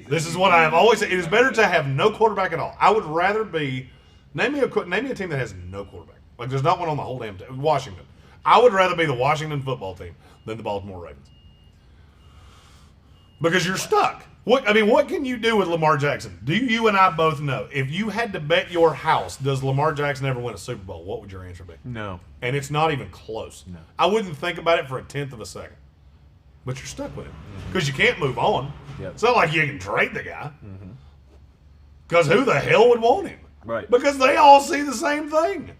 This is what I have always said. It is better to have no quarterback at all. I would rather be name me a team that has no quarterback. Like there's not one on the whole damn team. Washington. I would rather be the Washington football team than the Baltimore Ravens. Because you're stuck. What can you do with Lamar Jackson? Do you and I both know? If you had to bet your house, does Lamar Jackson ever win a Super Bowl? What would your answer be? No. And it's not even close. No. I wouldn't think about it for a tenth of a second. But you're stuck with it. Because you can't move on. Yep. It's not like you can trade the guy. Because who the hell would want him? Right. Because they all see the same thing.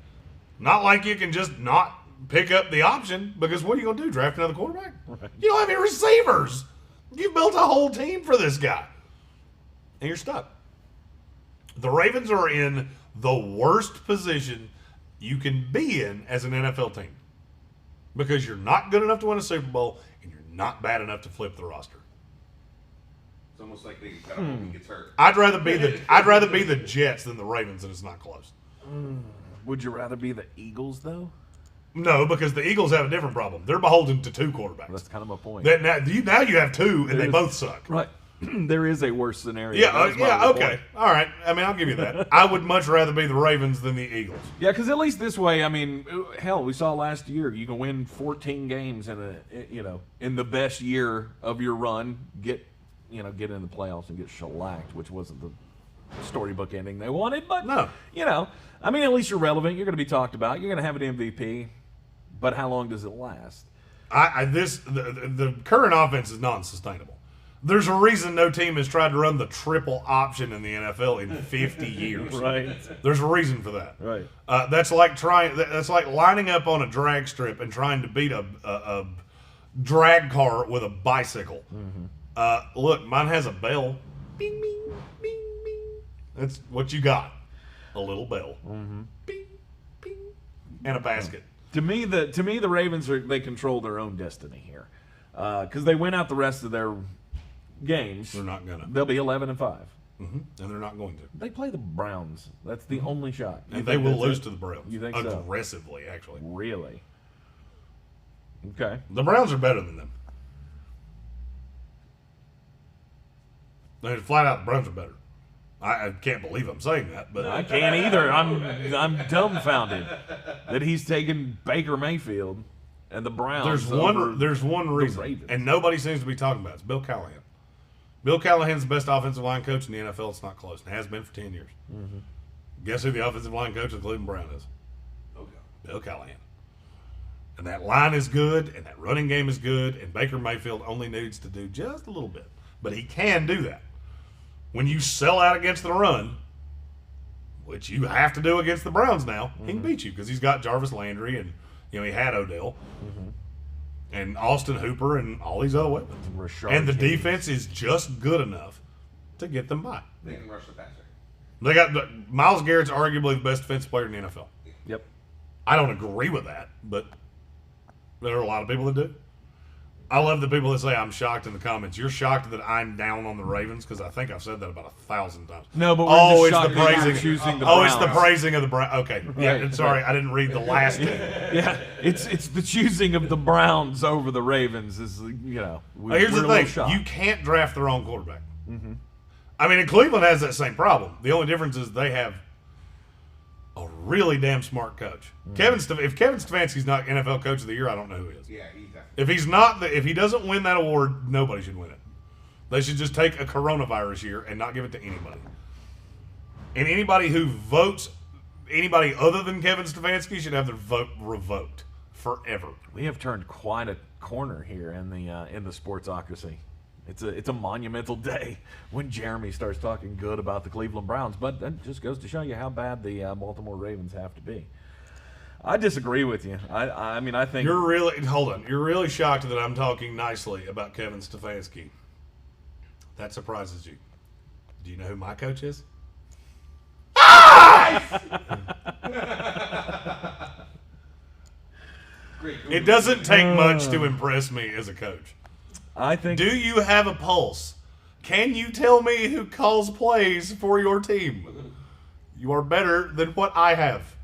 Not like you can just not pick up the option. Because what are you going to do? Draft another quarterback? Right. You don't have any receivers. You've built a whole team for this guy. And you're stuck. The Ravens are in the worst position you can be in as an NFL team. Because you're not good enough to win a Super Bowl, and you're not bad enough to flip the roster. It's almost like they got hope he gets hurt. I'd rather be the Jets than the Ravens, and it's not close. Would you rather be the Eagles, though? No, because the Eagles have a different problem. They're beholden to two quarterbacks. That's kind of my point. Now you have two, and they both suck. Right. There is a worse scenario. Yeah, okay. All right. I mean, I'll give you that. I would much rather be the Ravens than the Eagles. Yeah, because at least this way, I mean, hell, we saw last year you can win 14 games in the best year of your run, get in the playoffs and get shellacked, which wasn't the storybook ending they wanted, but no. I mean, at least you're relevant. You're going to be talked about. You're going to have an MVP, but how long does it last? The current offense is non-sustainable. There's a reason no team has tried to run the triple option in the NFL in 50 years. Right. There's a reason for that. Right. That's like lining up on a drag strip and trying to beat a drag car with a bicycle. Mm-hmm. Look, mine has a bell. Bing, bing, bing, bing. That's what you got. A little bell. Mm-hmm. Bing, bing, and a basket. To me, the Ravens they control their own destiny here, because they win out the rest of their games. They're not gonna. They'll be 11-5. Mm-hmm. And they're not going to. They play the Browns. That's the only shot. And they will lose to the Browns. You think aggressively, actually. Really? Okay. The Browns are better than them. Flat out, the Browns are better. I can't believe I'm saying that, but I can't either. I'm dumbfounded that he's taken Baker Mayfield and the Browns. There's one reason, and nobody seems to be talking about it. It's Bill Callahan. Bill Callahan's the best offensive line coach in the NFL. It's not close, and has been for 10 years. Mm-hmm. Guess who the offensive line coach of the Cleveland Browns is? Okay. Bill Callahan. And that line is good, and that running game is good, and Baker Mayfield only needs to do just a little bit, but he can do that. When you sell out against the run, which you have to do against the Browns now, he can beat you because he's got Jarvis Landry and he had Odell and Austin Hooper and all these other weapons. And the defense is just good enough to get them by. They can rush the passer. They got Myles Garrett's arguably the best defensive player in the NFL. Yep. I don't agree with that, but there are a lot of people that do. I love the people that say I'm shocked in the comments. You're shocked that I'm down on the Ravens because I think I've said that about 1,000 times. No, but we're just it's the shocked praising. that you're choosing the Browns. It's the praising of the Browns. Okay, yeah. Sorry, I didn't read the last two. Yeah, it's the choosing of the Browns over the Ravens is Here's the thing: you can't draft the wrong quarterback. Mm-hmm. I mean, and Cleveland has that same problem. The only difference is they have a really damn smart coach. Mm-hmm. If Kevin Stefanski's not NFL Coach of the Year, I don't know who is. Yeah, he's definitely. If he doesn't win that award, nobody should win it. They should just take a coronavirus year and not give it to anybody. And anybody who votes anybody other than Kevin Stefanski should have their vote revoked forever. We have turned quite a corner here in the sportsocracy. It's a monumental day when Jeremy starts talking good about the Cleveland Browns, but that just goes to show you how bad the Baltimore Ravens have to be. I disagree with you. I mean, I think you're really shocked that I'm talking nicely about Kevin Stefanski. That surprises you. Do you know who my coach is? It doesn't take much to impress me as a coach. I think. Do you have a pulse? Can you tell me who calls plays for your team? You are better than what I have.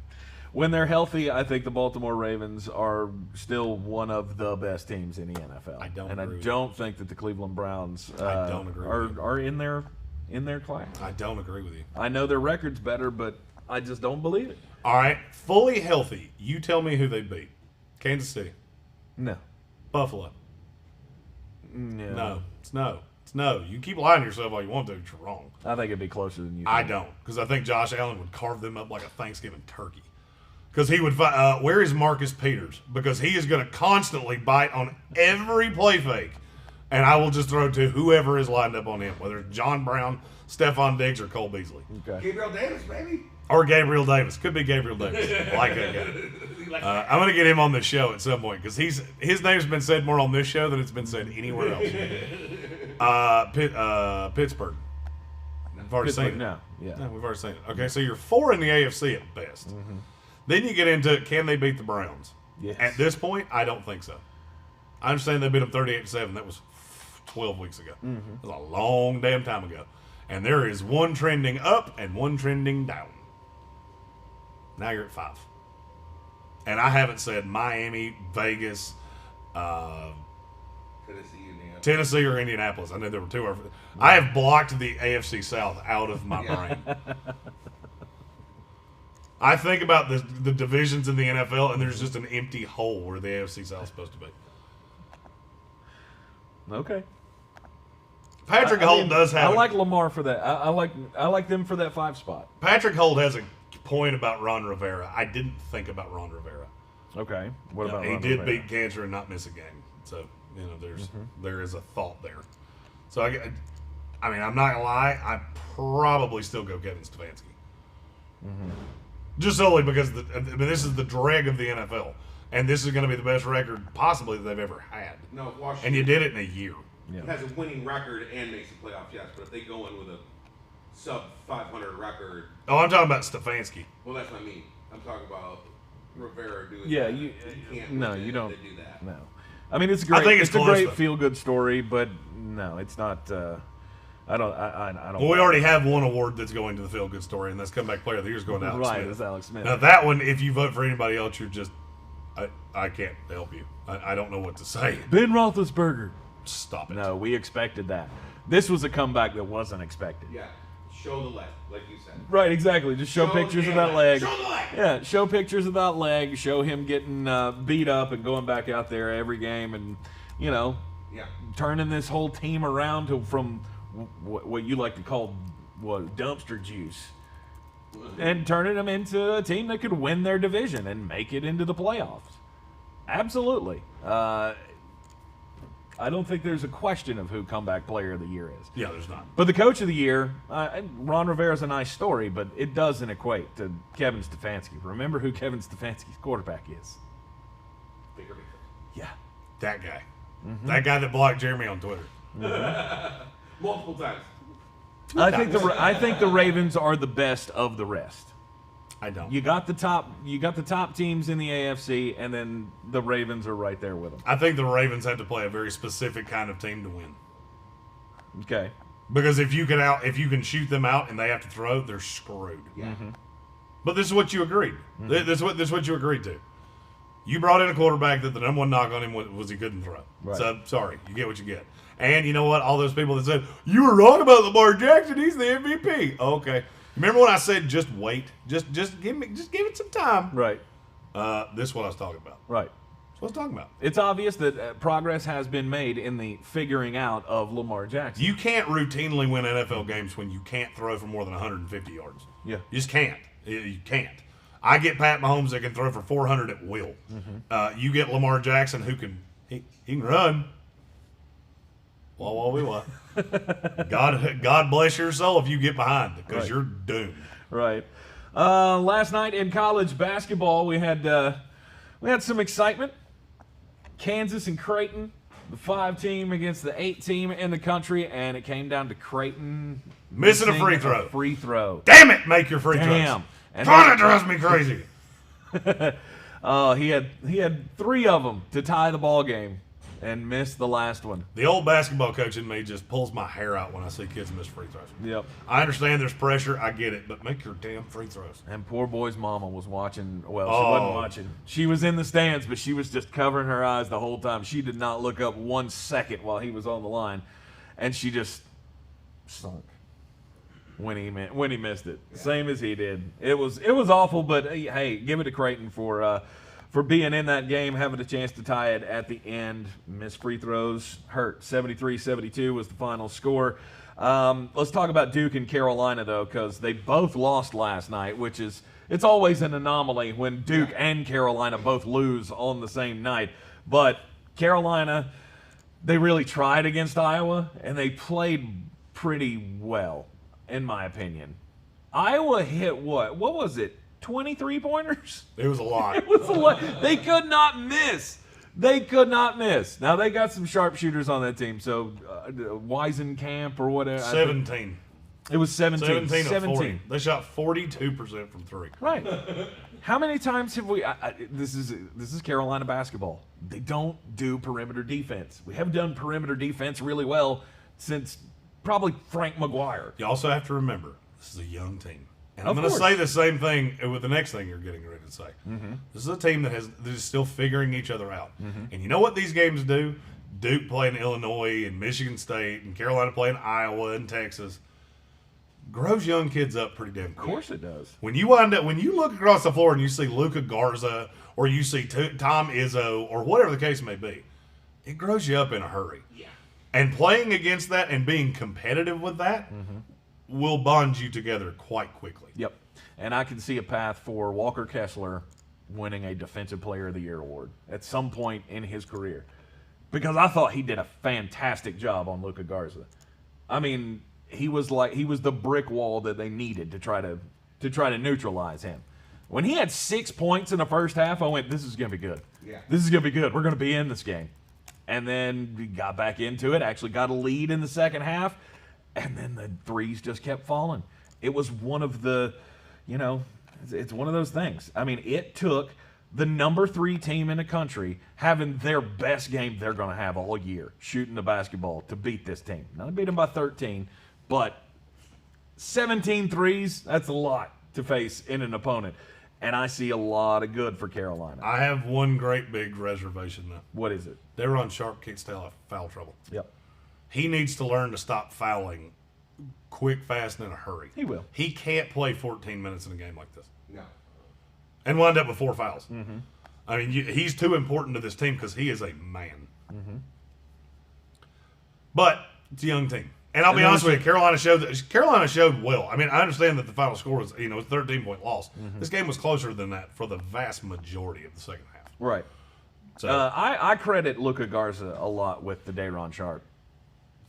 when they're healthy, I think the Baltimore Ravens are still one of the best teams in the NFL. I don't and agree I with don't think that the Cleveland Browns I don't agree with you. are in their class. I don't agree with you. I know their record's better, but I just don't believe it. All right, fully healthy. You tell me who they beat. Kansas City. No. Buffalo. No. No. It's no. It's no. You keep lying to yourself all you want to, but you're wrong. I think it'd be closer than you I think. don't, because I think Josh Allen would carve them up like a Thanksgiving turkey. Because he would where is Marcus Peters? Because he is going to constantly bite on every play fake. And I will just throw to whoever is lined up on him, whether it's John Brown, Stephon Diggs, or Cole Beasley. Okay. Gabriel Davis, baby. Or Gabriel Davis. Could be Gabriel Davis. I like that guy. I'm going to get him on the show at some point because his name's been said more on this show than it's been said anywhere else. Pittsburgh. We've already seen it. No. Yeah. No, we've already seen it. Okay, so you're 4 in the AFC at best. Mm-hmm. Then you get into can they beat the Browns? Yes. At this point, I don't think so. I understand they beat them 38-7. That was 12 weeks ago. Mm-hmm. That was a long damn time ago. And there is one trending up and one trending down. Now you're at 5. And I haven't said Miami, Vegas, Tennessee, or Indianapolis. I know there were 2. I have blocked the AFC South out of my brain. I think about the divisions in the NFL, and there's just an empty hole where the AFC South is supposed to be. Okay. Patrick Holt does have. I like Lamar for that. I like them for that 5 spot. Patrick Holt has a point about Ron Rivera. I didn't think about Ron Rivera. Okay. What about he Ron did Rivera? beat cancer and not miss a game. So there is a thought there. So I mean, I'm not gonna lie. I probably still go Kevin Stefanski. Just solely because this is the dreg of the NFL, and this is going to be the best record possibly that they've ever had. No, Washington. And you did it in a year. Yeah. has a winning record and makes the playoffs, yes. But if they go in with a sub 500 record, Oh, I'm talking about Stefanski. well, that's what I mean. I'm talking about Rivera doing. Yeah, that. you can't no, win you if don't. They do that. No, I mean it's great. think It's it's a close, great though. feel good story, but no, it's not. I don't. Well, we already have one award that's going to the Feel Good Story, and that's Comeback Player of the Year is going to Alex Right, Smith. it's Alex Smith. Now that one, if you vote for anybody else, you're just, I can't help you. I don't know what to say. Ben Roethlisberger. Stop it. No, we expected that. This was a comeback that wasn't expected. Yeah, show the leg, like you said. Right, exactly. Just show pictures of that leg. Show the leg. Yeah, show pictures of that leg. Show him getting beat up and going back out there every game, and Yeah. turning this whole team around from what you like to call dumpster juice, and turning them into a team that could win their division and make it into the playoffs. Absolutely. I don't think there's a question of who comeback player of the year is. Yeah, there's not. But the coach of the year, Ron Rivera's a nice story, but it doesn't equate to Kevin Stefanski. Remember who Kevin Stefanski's quarterback is? Baker Mayfield. Yeah. That guy. That guy that blocked Jeremy on Twitter. Multiple times. I think the Ravens are the best of the rest. I don't. You got the top teams in the AFC, and then the Ravens are right there with them. I think the Ravens have to play a very specific kind of team to win. Okay. Because if you can shoot them out and they have to throw, they're screwed. Yeah. But this is what you agreed. This is what you agreed to. You brought in a quarterback that the number one knock on him was he couldn't throw. Right. So sorry, you get what you get. And you know what? All those people that said you were wrong about Lamar Jackson, he's the MVP. Okay. Remember when I said just wait, just give it some time. Right. This is what I was talking about. Right. That's what I was talking about. It's obvious that progress has been made in the figuring out of Lamar Jackson. You can't routinely win NFL games when you can't throw for more than 150 yards. Yeah. You just can't. You can't. I get Pat Mahomes that can throw for 400 at will. You get Lamar Jackson who he can run. Wah. God bless your soul if you get behind because Right. you're doomed. Right. Last night in college basketball, we had some excitement. Kansas and Creighton, the 5 team against the 8 team in the country, and it came down to Creighton Missing a free throw. Free throw. Damn it, make your free Damn. throws. And Trying to drive me crazy. he had 3 of them to tie the ball game, and missed the last one. The old basketball coach in me just pulls my hair out when I see kids miss free throws. Yep. I understand there's pressure. I get it. But make your damn free throws. And poor boy's mama was watching. Well, she wasn't watching. She was in the stands, but she was just covering her eyes the whole time. She did not look up 1 second while he was on the line. And she just sunk when he missed it. Yeah. Same as he did. It was awful, but hey, give it to Creighton for being in that game, having a chance to tie it at the end. Missed free throws, hurt. 73-72 was the final score. Let's talk about Duke and Carolina, though, because they both lost last night, which is it's always an anomaly when Duke and Carolina both lose on the same night. But Carolina, they really tried against Iowa, and they played pretty well, in my opinion. Iowa hit what was it? 23 pointers? It was a lot. It was a lot. They could not miss. They could not miss. Now, they got some sharpshooters on that team. So, Weisenkamp or whatever. 17. It was 17. 17 of 40. They shot 42% from three. Right. How many times have we? This is Carolina basketball. They don't do perimeter defense. We haven't done perimeter defense really well since probably Frank McGuire. You also have to remember, this is a young team. And I'm Of going to course. say the same thing with the next thing you're getting ready to say. Mm-hmm. This is a team that is still figuring each other out. And you know what these games do? Duke playing Illinois and Michigan State and Carolina playing Iowa and Texas grows young kids up pretty damn quick. Of course it does. When you look across the floor and you see Luka Garza or you see Tom Izzo or whatever the case may be, it grows you up in a hurry. Yeah. And playing against that and being competitive with that will bond you together quite quickly. Yep. And I can see a path for Walker Kessler winning a Defensive Player of the Year award at some point in his career. Because I thought he did a fantastic job on Luka Garza. I mean, he was the brick wall that they needed to try to neutralize him. When he had 6 points in the first half, I went, this is going to be good. Yeah. This is going to be good. We're going to be in this game. And then we got back into it, actually got a lead in the second half, and then the threes just kept falling. It was one of the, it's one of those things. I mean, it took the number 3 team in the country having their best game they're going to have all year, shooting the basketball, to beat this team. Not beat them by 13, but 17 threes, that's a lot to face in an opponent. And I see a lot of good for Carolina. I have one great big reservation, though. What is it? De'Aaron Sharp can't stay out of foul trouble. Yep. He needs to learn to stop fouling quick, fast, and in a hurry. He will. He can't play 14 minutes in a game like this No. and wind up with 4 fouls. I mean, he's too important to this team because he is a man. But it's a young team. And I'll be honest with you, Carolina showed well. I mean, I understand that the final score was, a 13-point loss. This game was closer than that for the vast majority of the second half. Right. So I credit Luka Garza a lot with the De'Aaron Sharp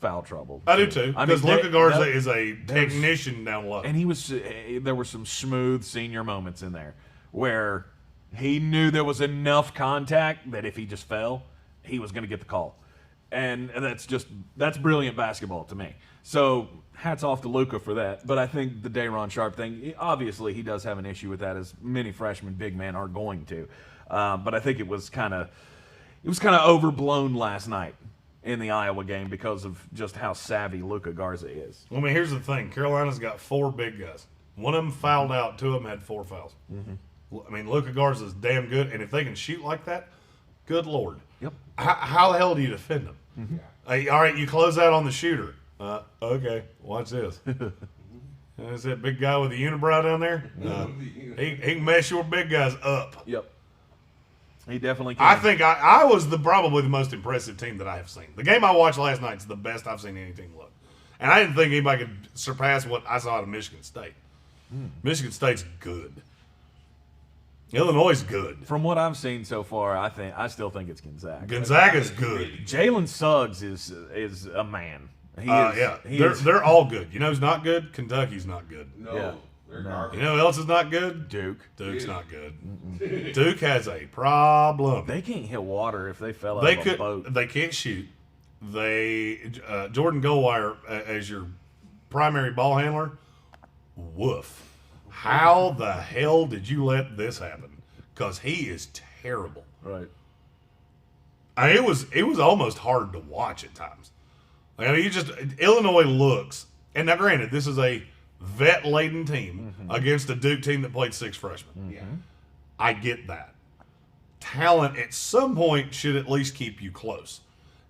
foul trouble. I do too, I mean, because Luka Garza that- is a technician down low. And there were some smooth senior moments in there where he knew there was enough contact that if he just fell, he was going to get the call. And that's brilliant basketball to me. So hats off to Luka for that. But I think the De'Aaron Sharp thing, obviously he does have an issue with that, as many freshman big men are going to. But I think it was kind of overblown last night in the Iowa game because of just how savvy Luka Garza is. Well, I mean, here's the thing. Carolina's got 4 big guys. One of them fouled out. 2 of them had 4 fouls. I mean, Luka Garza is damn good. And if they can shoot like that, good Lord. Yep. How the hell do you defend them? Hey, all right, you close out on the shooter. Okay, watch this. Is that big guy with the unibrow down there? He can mess your big guys up. Yep. He definitely can. I think I was probably the most impressive team that I have seen. The game I watched last night is the best I've seen any team look. And I didn't think anybody could surpass what I saw out of Michigan State. Michigan State's good. Illinois is good. From what I've seen so far, I still think it's Gonzaga. Gonzaga's good. Jalen Suggs is a man. They're all good. You know who's not good? Kentucky's not good. No. Yeah. They're No. garbage. You know who else is not good? Duke. Duke's not good. Duke has a problem. They can't hit water if they fell out of a boat. They can't shoot. Jordan Goldwire as your primary ball handler. Woof. How the hell did you let this happen? Because he is terrible. Right. It was almost hard to watch at times. I mean, Illinois looks, and now granted, this is a vet-laden team against a Duke team that played 6 freshmen. Yeah. I get that. Talent at some point should at least keep you close.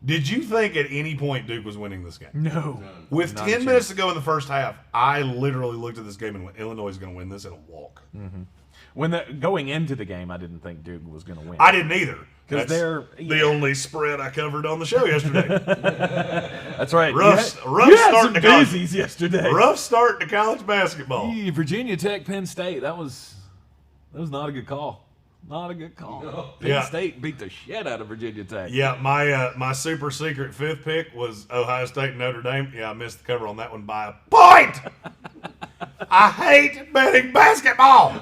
Did you think at any point Duke was winning this game? No. With Not a 10 minutes to go in the first half, I literally looked at this game and went, Illinois is going to win this in a walk. Going into the game, I didn't think Duke was going to win. I didn't either. Because That's they're the only spread I covered on the show yesterday. That's right. Rough you had start some to college. doozies yesterday. Rough start to college basketball. Virginia Tech, Penn State. That was not a good call. Not a good call. No. Penn Yeah. State beat the shit out of Virginia Tech. Yeah, my super secret 5th pick was Ohio State and Notre Dame. Yeah, I missed the cover on that one by a point. I hate betting basketball.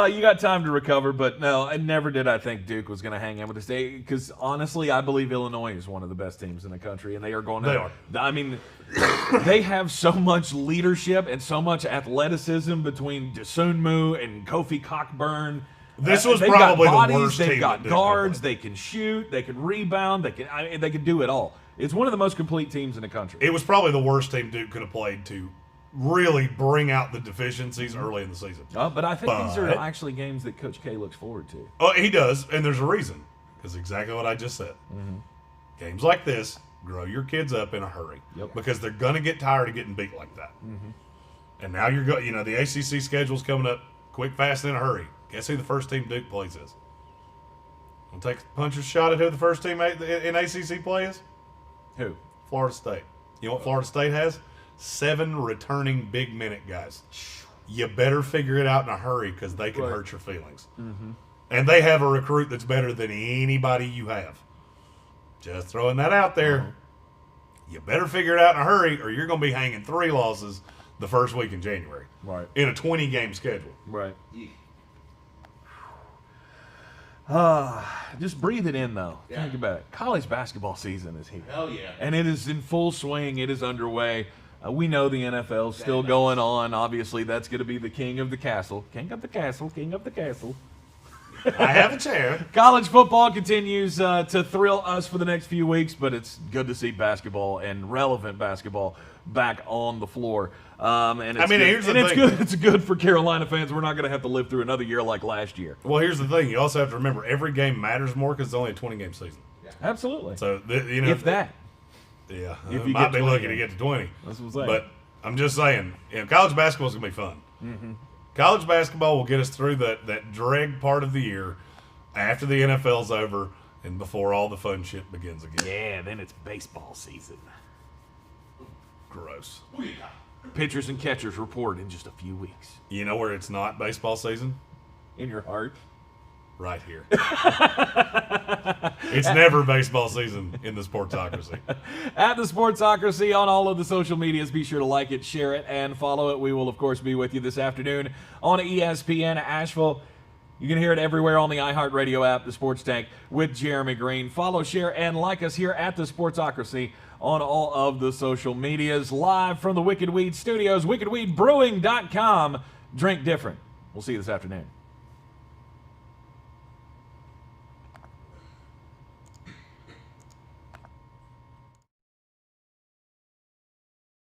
You got time to recover, but no, I never did. I think Duke was going to hang in with the state because honestly, I believe Illinois is one of the best teams in the country, and they are going to. They are. I mean, they have so much leadership and so much athleticism between Desunmu and Kofi Cockburn. This was They've probably got the bodies, worst They've team got that Duke guards. ever They can shoot. They can rebound. They can do it all. It's one of the most complete teams in the country. It was probably the worst team Duke could have played to really bring out the deficiencies early in the season. But I think these are But- actually games that Coach K looks forward to. Oh, he does, and there's a reason. Because exactly what I just said. Games like this grow your kids up in a hurry. Yep. Because they're going to get tired of getting beat like that. And now the ACC schedule's coming up quick, fast, in a hurry. Guess who the first team Duke plays is? Want to take a puncher's shot at who the first team in ACC play is? Who? Florida State. You know what Florida State has? 7 returning big minute guys. You better figure it out in a hurry because they can Right. hurt your feelings. And they have a recruit that's better than anybody you have. Just throwing that out there. You better figure it out in a hurry or you're going to be hanging 3 losses the first week in January. Right. In a 20-game schedule. Right. Eek. Just breathe it in, though. Yeah. Think about it. College basketball season is here. Hell yeah. And it is in full swing. It is underway. We know the NFL is still going on. Obviously, that's going to be the king of the castle. King of the castle. King of the castle. I have a chair. College football continues to thrill us for the next few weeks, but it's good to see basketball and relevant basketball back on the floor. And it's good. here's the and it's thing. good. It's good for Carolina fans. We're not going to have to live through another year like last year. Well, here's the thing. You also have to remember every game matters more because it's only a 20-game season. Absolutely. So, if that. Yeah, If it you might get be 20. lucky to get to 20. That's what I'm saying. But I'm just saying, college basketball is going to be fun. College basketball will get us through that drag part of the year after the NFL's over and before all the fun shit begins again. Yeah, then it's baseball season. Gross. Pitchers and catchers report in just a few weeks. You know where it's not baseball season? In your heart. Right here. It's never baseball season in the Sportsocracy. At the Sportsocracy on all of the social medias. Be sure to like it, share it, and follow it. We will, of course, be with you this afternoon on ESPN Asheville. You can hear it everywhere on the iHeartRadio app, the Sports Tank with Jeremy Green. Follow, share, and like us here at the Sportsocracy on all of the social medias. Live from the Wicked Weed Studios, wickedweedbrewing.com. Drink different. We'll see you this afternoon.